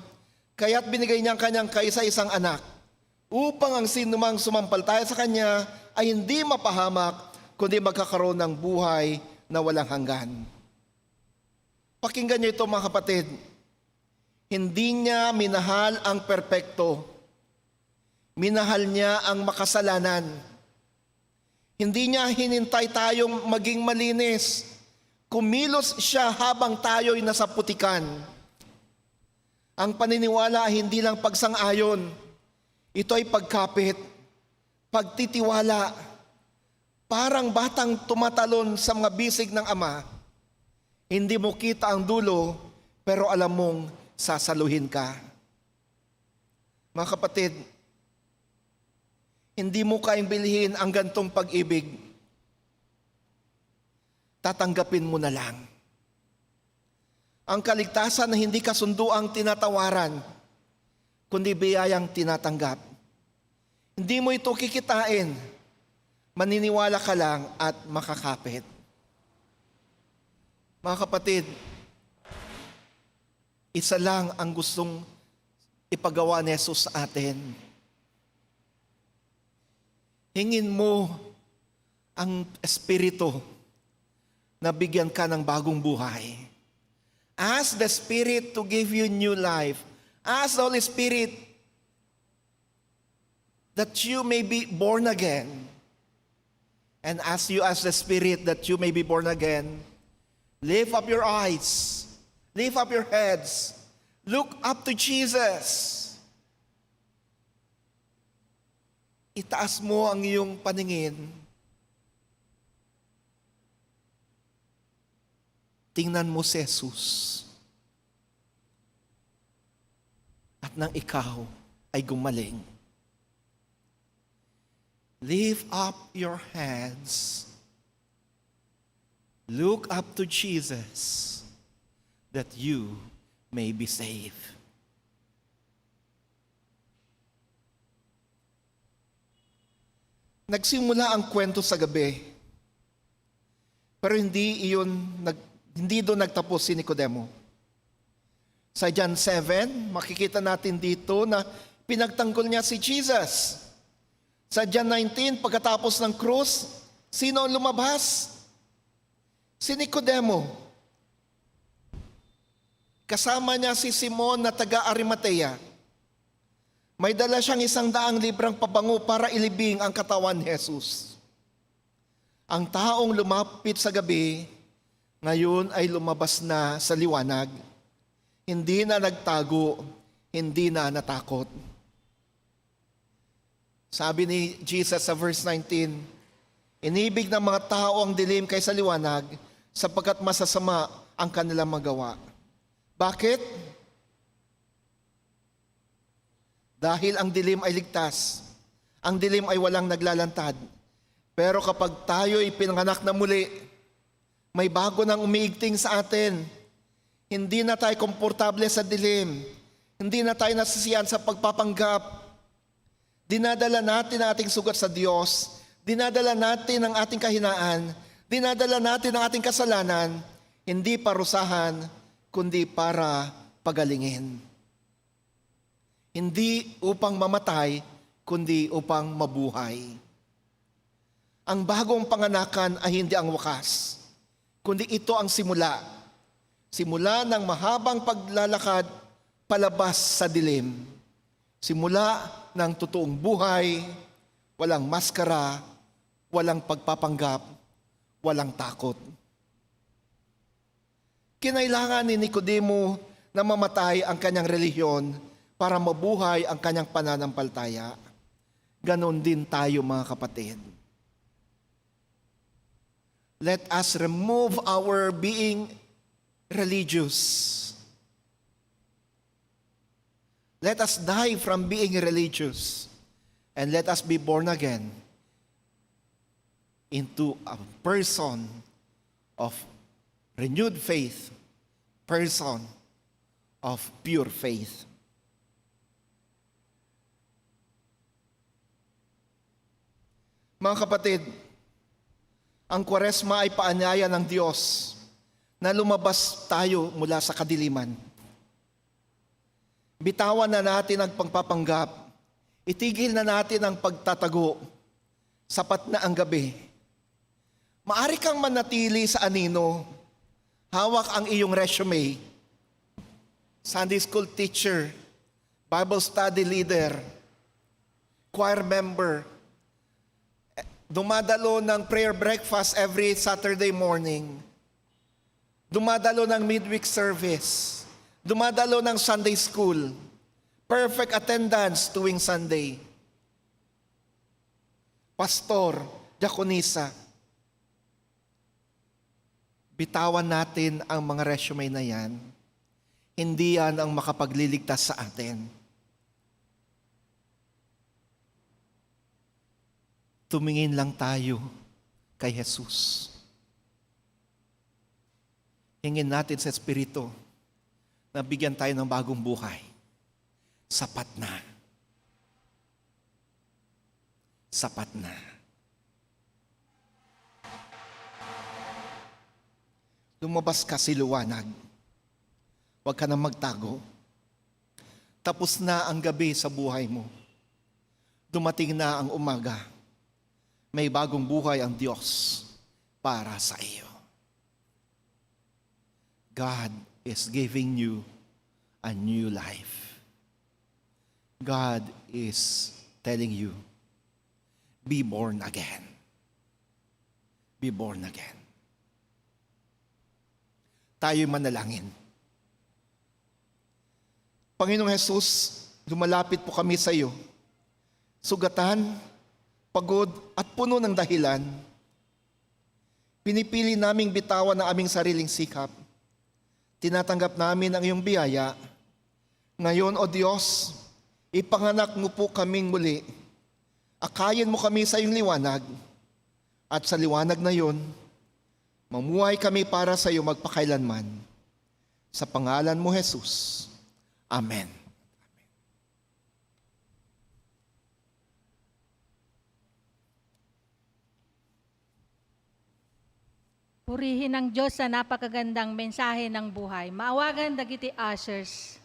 kaya't binigay niya ang kanyang kaisa-isang anak, upang ang sinumang sumampalataya sa Kanya ay hindi mapahamak, kundi magkakaroon ng buhay na walang hanggan. Pakinggan niyo ito mga kapatid. Hindi niya minahal ang perpekto. Minahal niya ang makasalanan. Hindi niya hinintay tayong maging malinis. Kumilos siya habang tayo'y nasa putikan. Ang paniniwala ay hindi lang pagsang-ayon. Ito ay pagkapit, pagtitiwala. Parang batang tumatalon sa mga bisig ng Ama. Hindi mo kita ang dulo, pero alam mong sasaluhin ka. Mga kapatid, hindi mo kayang bilhin ang gantong pag-ibig. Tatanggapin mo na lang. Ang kaligtasan na hindi kasunduang tinatawaran, kundi biyayang tinatanggap. Hindi mo ito kikitain. Maniniwala ka lang at makakapit. Mga kapatid, isa lang ang gustong ipagawa ni Jesus sa atin. Hingin mo ang Espiritu na bigyan ka ng bagong buhay. Ask the Spirit to give you new life. Ask the Holy Spirit that you may be born again. And as you ask the Spirit that you may be born again, lift up your eyes, lift up your heads, look up to Jesus. Itaas mo ang iyong paningin. Tingnan mo si Jesus. At nang ikaw ay gumaling. Lift up your heads. Look up to Jesus that you may be saved. Nagsimula ang kwento sa gabi. Pero hindi doon nagtapos si Nicodemo. Sa John 7, makikita natin dito na pinagtanggol niya si Jesus. Sa John 19, pagkatapos ng krus, sino ang lumabas? Si Nicodemo. Kasama niya si Simon na taga-Arimatea. May dala siyang 100 librang pabango para ilibing ang katawan ni Jesus. Ang taong lumapit sa gabi, ngayon ay lumabas na sa liwanag. Hindi na nagtago, hindi na natakot. Sabi ni Jesus sa verse 19, inibig ng mga tao ang dilim kaysa liwanag, sapagkat masasama ang kanilang magawa. Bakit? Dahil ang dilim ay ligtas. Ang dilim ay walang naglalantad. Pero kapag tayo'y pinanganak na muli, may bago nang umiigting sa atin. Hindi na tayo komportable sa dilim. Hindi na tayo nasisiyan sa pagpapanggap. Dinadala natin ang ating sugat sa Diyos. Dinadala natin ang ating kahinaan. Dinadala natin ang ating kasalanan. Hindi parusahan, kundi para pagalingin. Hindi upang mamatay, kundi upang mabuhay. Ang bagong panganakan ay hindi ang wakas. kundi ito ang simula. Simula ng mahabang paglalakad palabas sa dilim. Simula ng totoong buhay, walang maskara, walang pagpapanggap, walang takot. Kinailangan ni Nicodemo na mamatay ang kanyang relihiyon para mabuhay ang kanyang pananampalataya. Ganon din tayo mga kapatid. Let us remove our being religious. Let us die from being religious and let us be born again into a person of renewed faith, person of pure faith. Mga kapatid, ang Kwaresma ay paanyaya ng Diyos na lumabas tayo mula sa kadiliman. Bitawan na natin ang pagpapanggap. Itigil na natin ang pagtatago. Sapat na ang gabi. Maari kang manatili sa anino. Hawak ang iyong resume. Sunday school teacher, Bible study leader, choir member, dumadalo ng prayer breakfast every Saturday morning, dumadalo ng midweek service, dumadalo ng Sunday school, perfect attendance tuwing Sunday, pastor, diakonisa. Bitawan natin ang mga resume na yan. Hindi yan ang makapagliligtas sa atin. Tumingin lang tayo kay Jesus. Hingin natin sa Espiritu na bigyan tayo ng bagong buhay. Sapat na. Sapat na. Lumabas ka sa liwanag. Huwag ka na magtago. Tapos na ang gabi sa buhay mo. Dumating na ang umaga. May bagong buhay ang Diyos para sa iyo. God is giving you a new life. God is telling you, be born again. Be born again. Tayo'y manalangin. Panginoong Jesus, lumalapit po kami sa iyo. Sugatan, pagod at puno ng dahilan. Pinipili naming bitawan ang aming sariling sikap. Tinatanggap namin ang iyong biyaya. Ngayon, O Diyos, ipanganak mo po kaming muli. Akayin mo kami sa iyong liwanag. At sa liwanag na iyon, mamuhay kami para sa iyo magpakailanman. Sa pangalan mo, Jesus. Amen. Purihin ng Diyos sa napakagandang mensahe ng buhay. Maawagan dagiti ushers.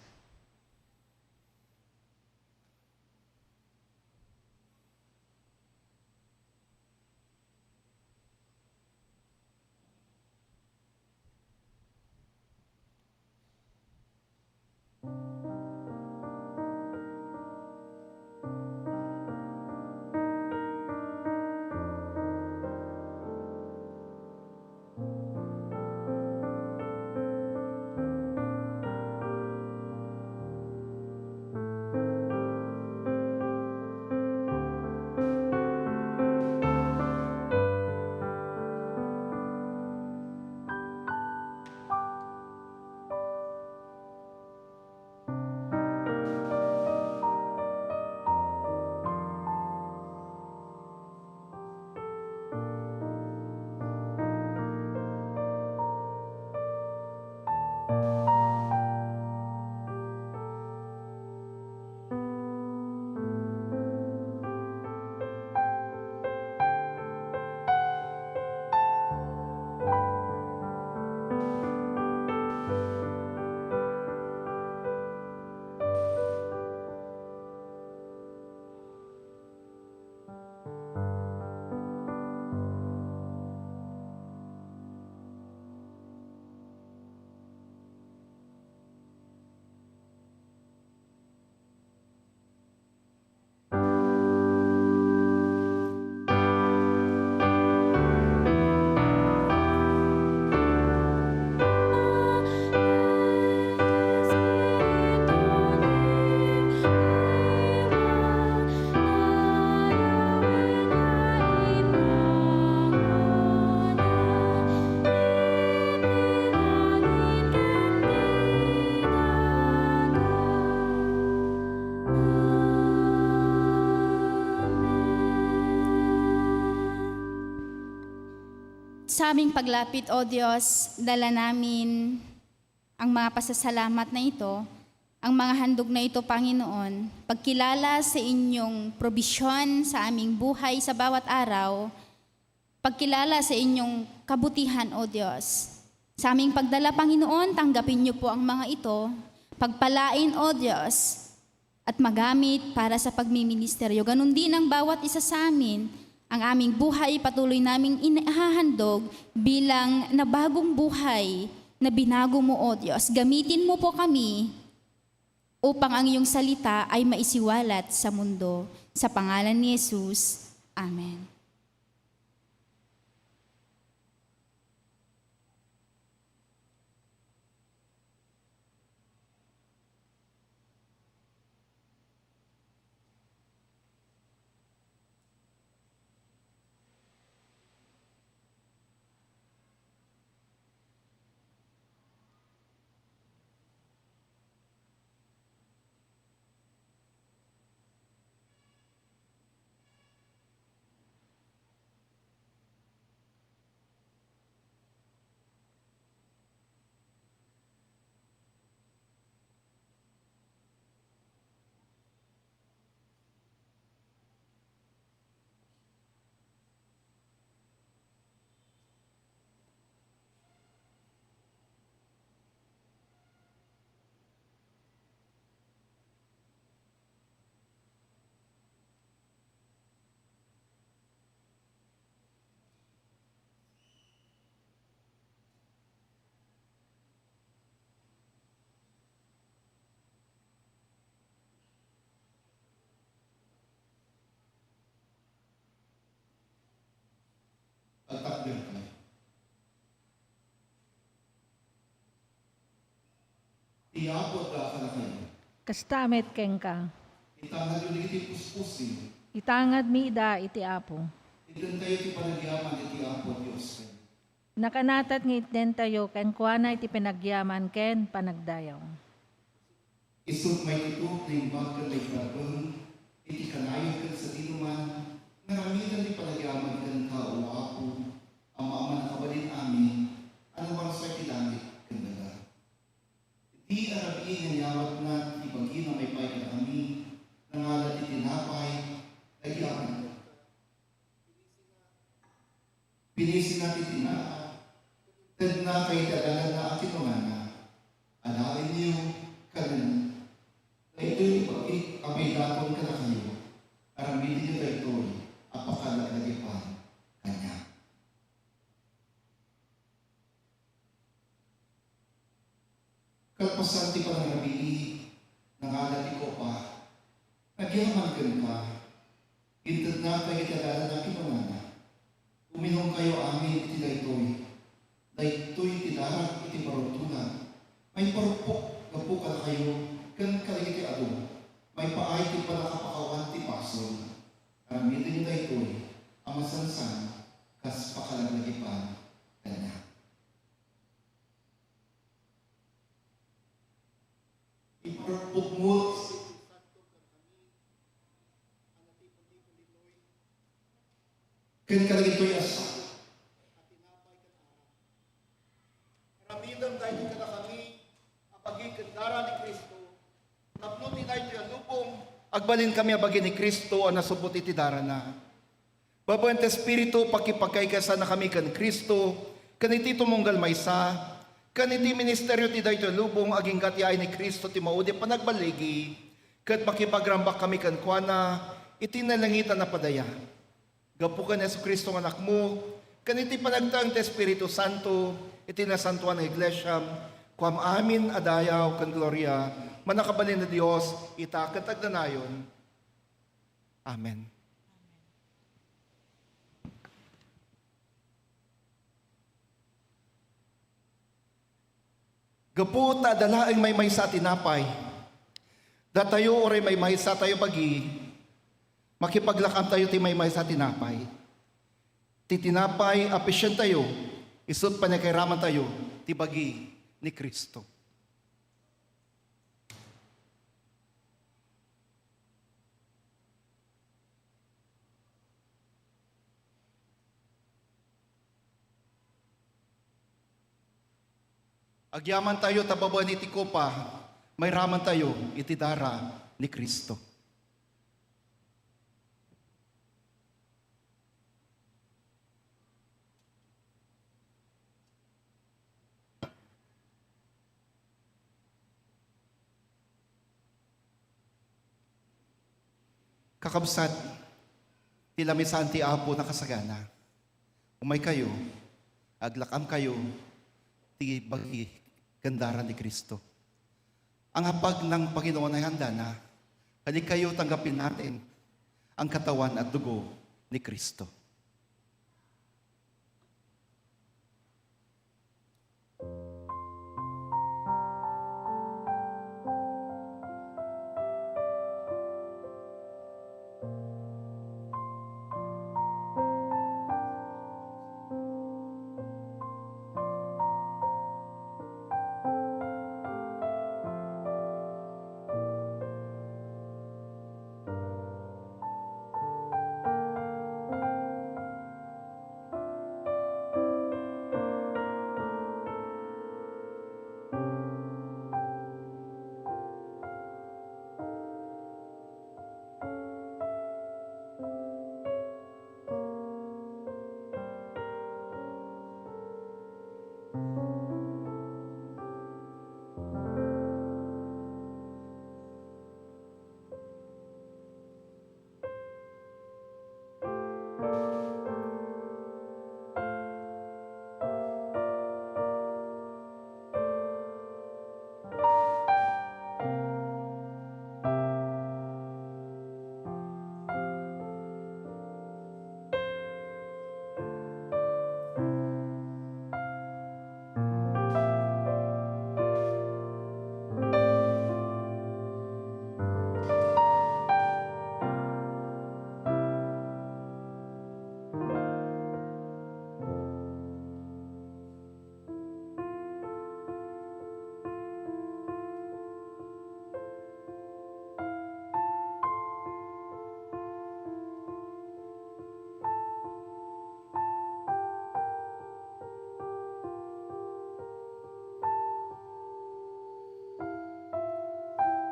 Sa aming paglapit, O Diyos, dala namin ang mga pasasalamat na ito, ang mga handog na ito, Panginoon, pagkilala sa inyong probisyon sa aming buhay sa bawat araw, pagkilala sa inyong kabutihan, O Diyos. Sa aming pagdala, Panginoon, tanggapin niyo po ang mga ito, pagpalain, O Diyos, at magamit para sa pagmiministeryo. Ganon din ang bawat isa sa amin. Ang aming buhay patuloy naming inahahandog bilang nabagong buhay na binago mo, O Diyos. Gamitin mo po kami upang ang iyong salita ay maisiwalat sa mundo. Sa pangalan ni Jesus. Amen. Pagtakbil ka. Iapot ka ka na kayo. Kastamet ken ka. Itangad yung iti puspusin. Itangad mi ida iti apo. Itan tayo ti panagyaman iti apot Diyos. Nakanatat ng iten tayo ken kuana iti pinagyaman ken panagdayaw. Isut may ito, timbag ka may karabang, iti kanayon ka sa dinuman, naramitan di panagyaman kan ka o apo, ang maama na kabalin amin, ano bang sa kilangit kandaga. Di arabiin ng yawat na ibagi na may pay ka kami, nangalat itinapay, nagyaman ko. Pinisin natin tinaa, tad na kay dagalan na akin na, alawin niyo kanan. Ito'y ibagi, amay daton ka na kayo, aramitin niyo ito'y apakalagay pa kanya. Kalpasanti pa ng nabili, nangalati ko pa, nagyaman ka, intad na kayo kagala na kimanana, uminom kayo amin iti daytoy, daytoy tidarag iti barutunan, may parupok, gapo ka kayo, kan kaligiti ado, may paay ti panakapakawan ti pason, aramitin niyo daytoy, amasansan, kas pakalaglagipan, kanya. Iparupok mo, kan kaligito'y asa, Ramidam tayo ka na kami, apagikandara ni Kristo, tapno ni tayo yung lubong, agbalin kami abagi ni Kristo, ang nasubot iti dara na. Babuente Espiritu, pakipagkay kasa na kami kan Kristo, kaniti tumunggal maysa, kaniti ministeryo ti dayo lubong, aging katiyay ni Kristo, ti maudi panagbaligi, kat makipagrambak kami kan kuana, iti nalangitan na padaya. Gapu ka na Yesu Kristo ng anak mo, kaniti panagtang ti Espiritu Santo, iti nasantuan ng Iglesia, kuam amin adayaw kan gloria, manakabalin na Diyos, itakatag na nayon. Amen. Gapu ta dalaing may sa tinapay, datayo oray may sa tayo bagi, makipaglakam tayo ti may sa tinapay. Ti tinapay, apisyan tayo, isut pa niya kay raman tayo, ti bagi ni Kristo. Agyaman tayo tababan iti kopa, may raman tayo iti dara ni Kristo. Kakabsat, tila misan ti apo na kasagana. Umay kayo, aglakam kayo, ti bagi gandaran ni Kristo. Ang hapag ng Panginoon ay handa na, halik kayo tanggapin natin ang katawan at dugo ni Kristo.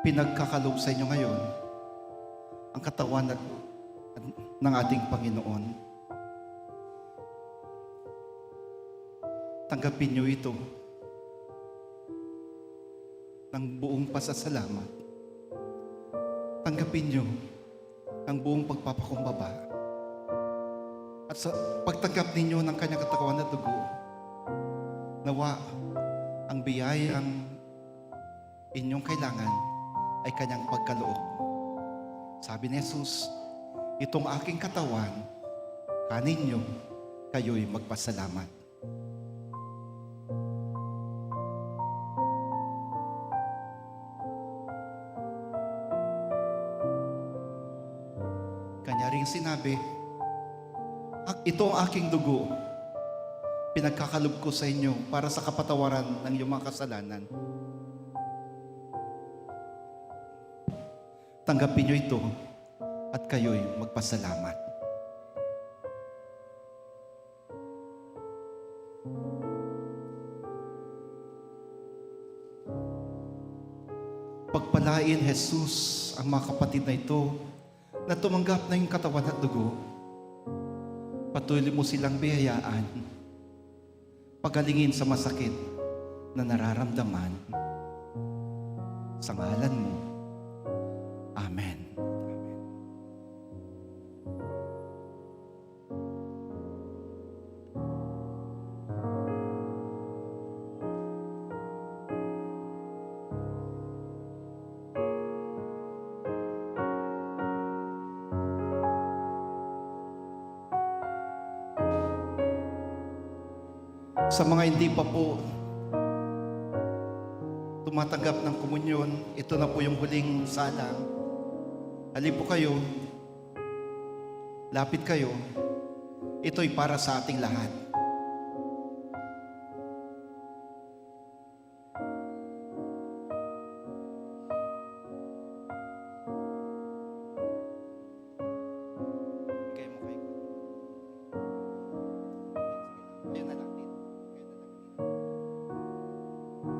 Pinagkakalob sa inyo ngayon ang katawan ng ating Panginoon. Tanggapin niyo ito ng buong pasasalamat. Tanggapin niyo ang buong pagpapakumbaba. At sa pagtanggap ninyo ng kanyang katawan na dugo, nawa ang biyayang inyong kailangan ay kanyang pagkaloob. Sabi ni Jesus, itong aking katawan, kanin niyo, kayo'y magpasalamat. Kanya rin sinabi, ito ang aking dugo, pinagkakalob ko sa inyo para sa kapatawaran ng iyong mga kasalanan. Tanggapin niyo ito at kayo'y magpasalamat. Pagpalain, Jesus, ang mga kapatid na ito na tumanggap na yung katawan at dugo. Patuloy mo silang biyayaan, pagalingin sa masakit na nararamdaman. Sa ngalan mo, Amen. Sa mga hindi pa po tumatanggap ng komunyon, ito na po yung huling salang. Halip po kayo, lapit kayo, ito'y para sa ating lahat. Bigay mo kay God. Ayun na lang din. Ayun na lang din.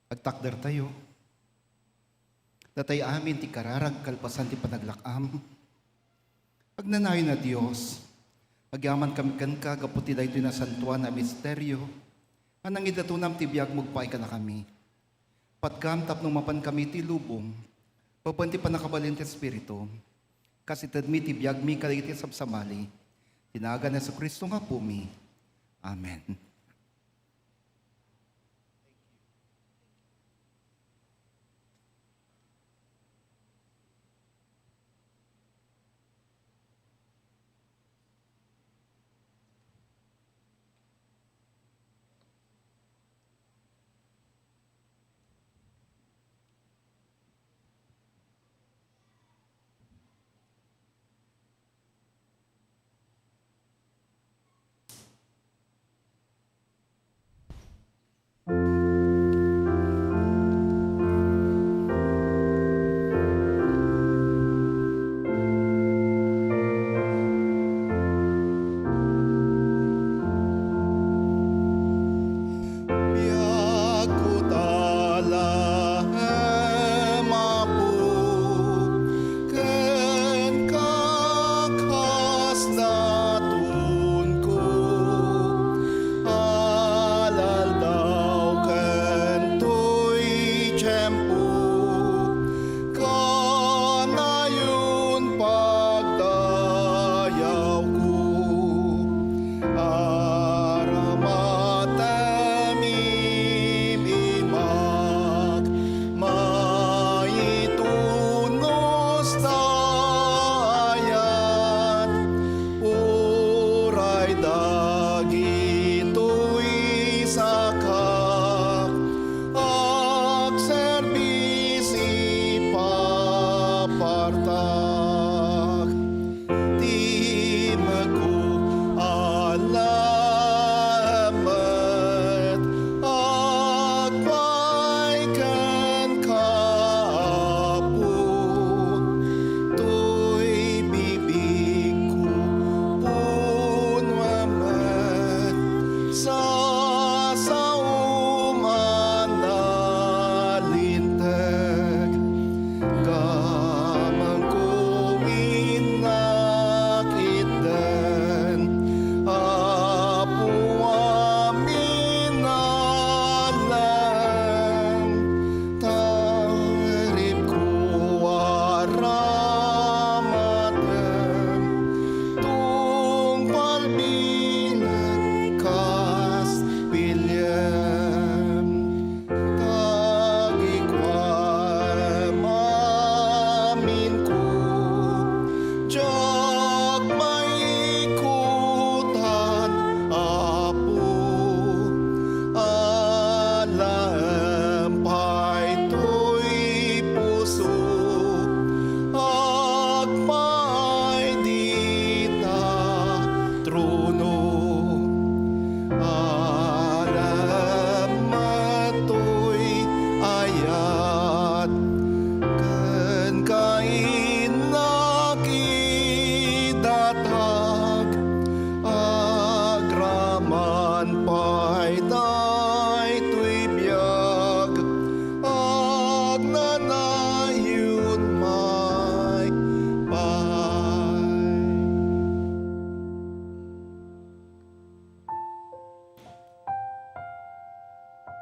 Agtakder tayo. Datay amin ti kararag kalpasan ti panaglakam. Pagnanayon na Diyos, agyaman kami kan ka, gaputi da ito na santuan na misteryo. Anang idatunam ti biyag magpaay ka na kami. Patkam tapnong mapan kami ti lubong, papan ti panakabalin ti Espiritu. Kasi tadmi ti biyag mi kaliti sabsamali. Tinaga na sa Kristo nga pumi. Amen.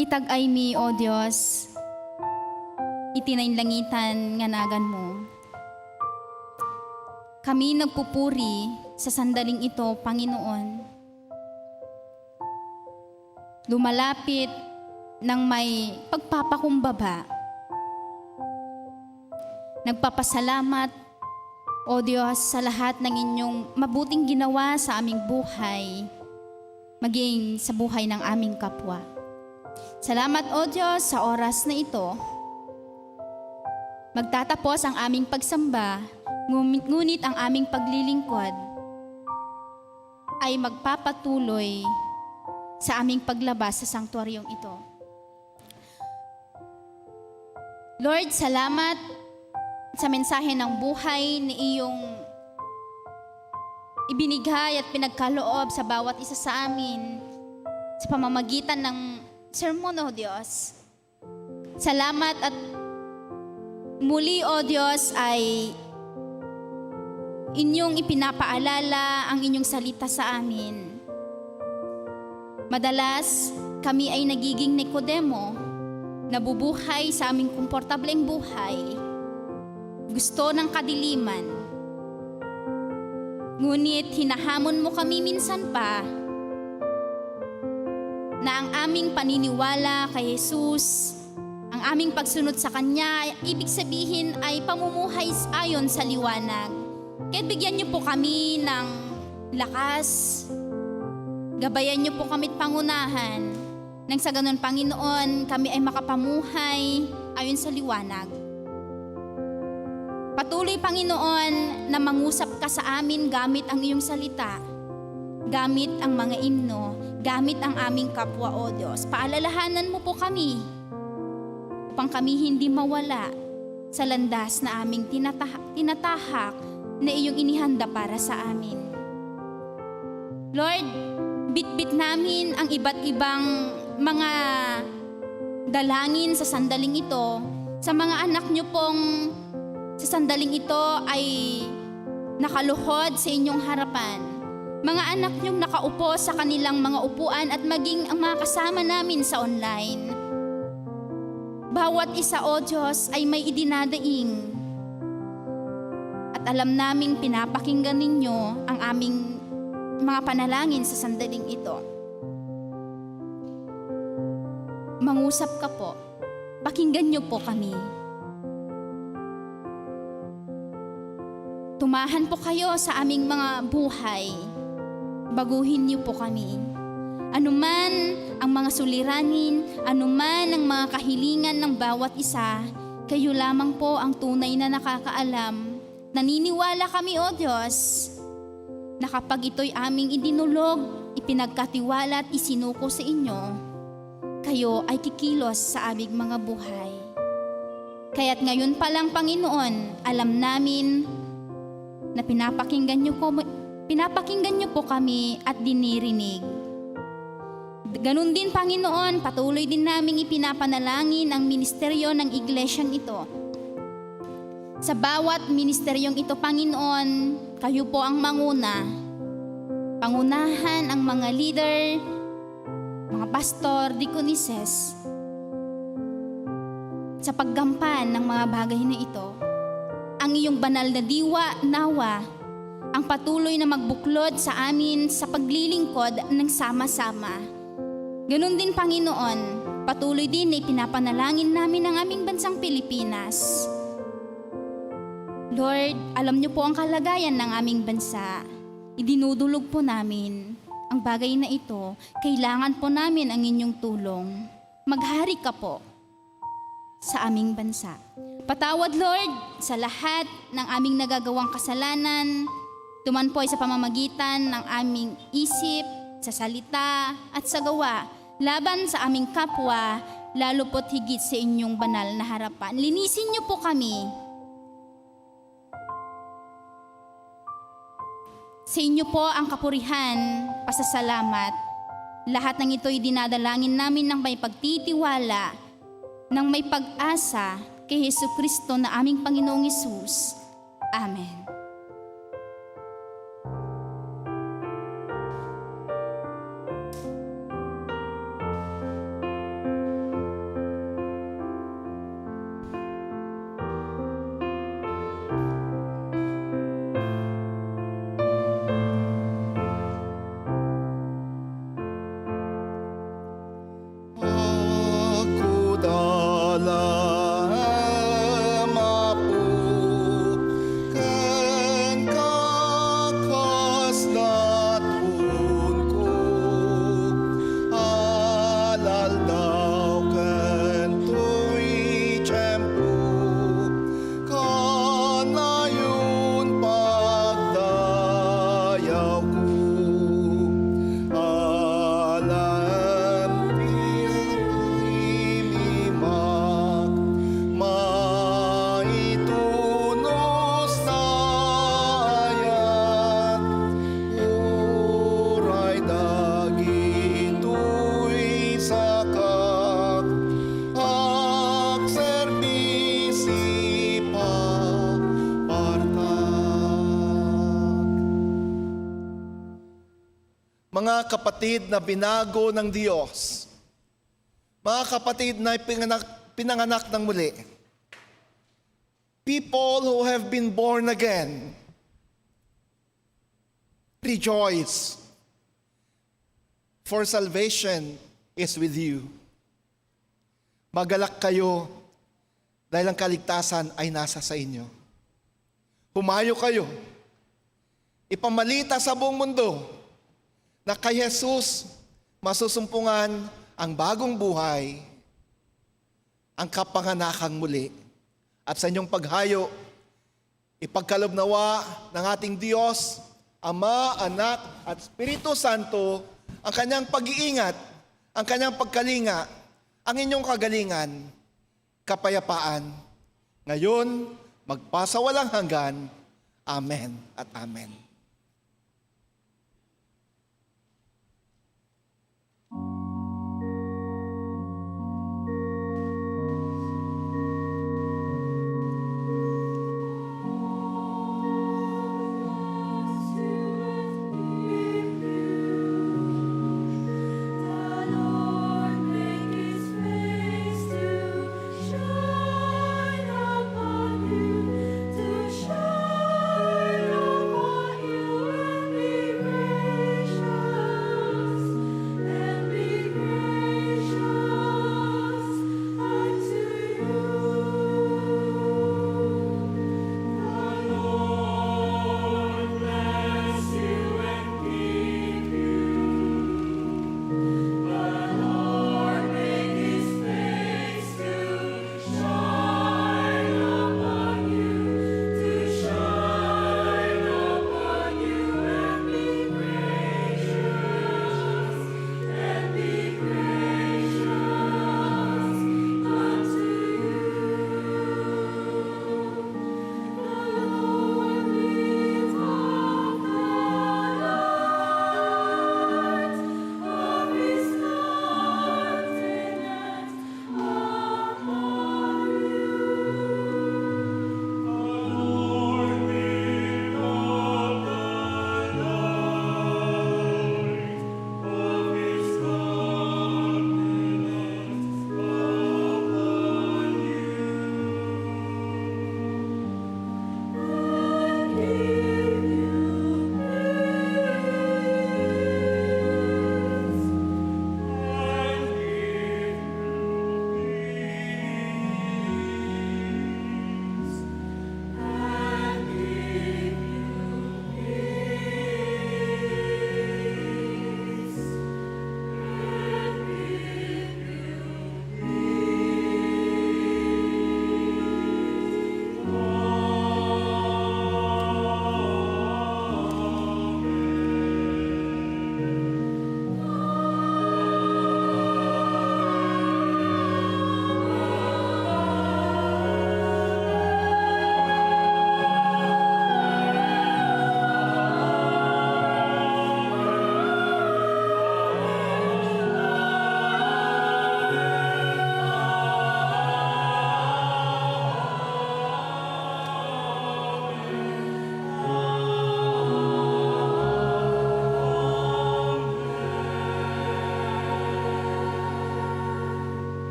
Itag-ay mi, O Diyos, itinainlangitan nga nagan mo. Kami nagpupuri sa sandaling ito, Panginoon. Lumalapit ng may pagpapakumbaba. Nagpapasalamat, O Diyos, sa lahat ng inyong mabuting ginawa sa aming buhay, maging sa buhay ng aming kapwa. Salamat, O Diyos, sa oras na ito. Magtatapos ang aming pagsamba, ngunit ang aming paglilingkod ay magpapatuloy sa aming paglabas sa sanktuaryong ito. Lord, salamat sa mensahe ng buhay ni iyong ibinigay at pinagkaloob sa bawat isa sa amin sa pamamagitan ng sermon, O Diyos. Salamat at muli, O Diyos, ay inyong ipinapaalala ang inyong salita sa amin. Madalas, kami ay nagiging Nikodemo, nabubuhay sa aming komportableng buhay, gusto ng kadiliman. Ngunit hinahamon mo kami minsan pa na ang aming paniniwala kay Jesus, ang aming pagsunod sa Kanya, ibig sabihin ay pamumuhay ayon sa liwanag. Kaya bigyan niyo po kami ng lakas, gabayan niyo po kami't pangunahan, nang sa ganun, Panginoon, kami ay makapamuhay ayon sa liwanag. Patuloy, Panginoon, na mangusap ka sa amin gamit ang iyong salita, gamit ang mga himno, gamit ang aming kapwa, O Diyos. Paalalahanan mo po kami upang kami hindi mawala sa landas na aming tinatahak na iyong inihanda para sa amin. Lord, bitbit namin ang iba't ibang mga dalangin sa sandaling ito. Sa mga anak niyo pong sa sandaling ito ay nakaluhod sa inyong harapan. Mga anak niyong nakaupo sa kanilang mga upuan at maging ang mga kasama namin sa online. Bawat isa, O Diyos, ay may idinadaing. At alam naming pinapakinggan ninyo ang aming mga panalangin sa sandaling ito. Mangusap ka po. Pakinggan niyo po kami. Tumahan po kayo sa aming mga buhay. Baguhin niyo po kami. Anuman ang mga suliranin, anuman ang mga kahilingan ng bawat isa, kayo lamang po ang tunay na nakakaalam. Naniniwala kami, O Diyos, na kapag ito'y aming idinulog, ipinagkatiwala at isinuko sa inyo, kayo ay kikilos sa aming mga buhay. Kaya't ngayon pa lang, Panginoon, alam namin na pinapakinggan niyo po kami at dinirinig. Ganun din, Panginoon, patuloy din naming ipinapanalangin ang ministeryo ng iglesyang ito. Sa bawat ministeryong ito, Panginoon, kayo po ang manguna. Pangunahan ang mga leader, mga pastor, deaconesses, sa paggampan ng mga bagay na ito. Ang iyong banal na diwa, nawa, ang patuloy na magbuklod sa amin sa paglilingkod ng sama-sama. Ganun din, Panginoon, patuloy din na ipinapanalangin namin ang aming bansang Pilipinas. Lord, alam niyo po ang kalagayan ng aming bansa. Idinudulog po namin ang bagay na ito. Kailangan po namin ang inyong tulong. Maghari ka po sa aming bansa. Patawad, Lord, sa lahat ng aming nagagawang kasalanan, tuman po ay sa pamamagitan ng aming isip, sa salita at sa gawa, laban sa aming kapwa, lalo po't higit sa inyong banal na harapan. Linisin niyo po kami. Sa inyo po ang kapurihan, pasasalamat. Lahat ng ito'y dinadalangin namin ng may pagtitiwala, ng may pag-asa kay Jesucristo na aming Panginoong Hesus. Amen. Ako dala mapu mga kapatid na binago ng Diyos, mga kapatid na pinanganak ng muli, people who have been born again, rejoice, for salvation is with you. Magalak kayo dahil ang kaligtasan ay nasa sa inyo. Humayo kayo. Ipamalita sa buong mundo na kay Jesus masusumpungan ang bagong buhay, ang kapanganakang muli. At sa inyong paghayo, ipagkaloob nawa ng ating Diyos, Ama, Anak, at Espiritu Santo ang kanyang pag-iingat, ang kanyang pagkalinga, ang inyong kagalingan, kapayapaan. Ngayon, magpasawalang hanggan. Amen at amen.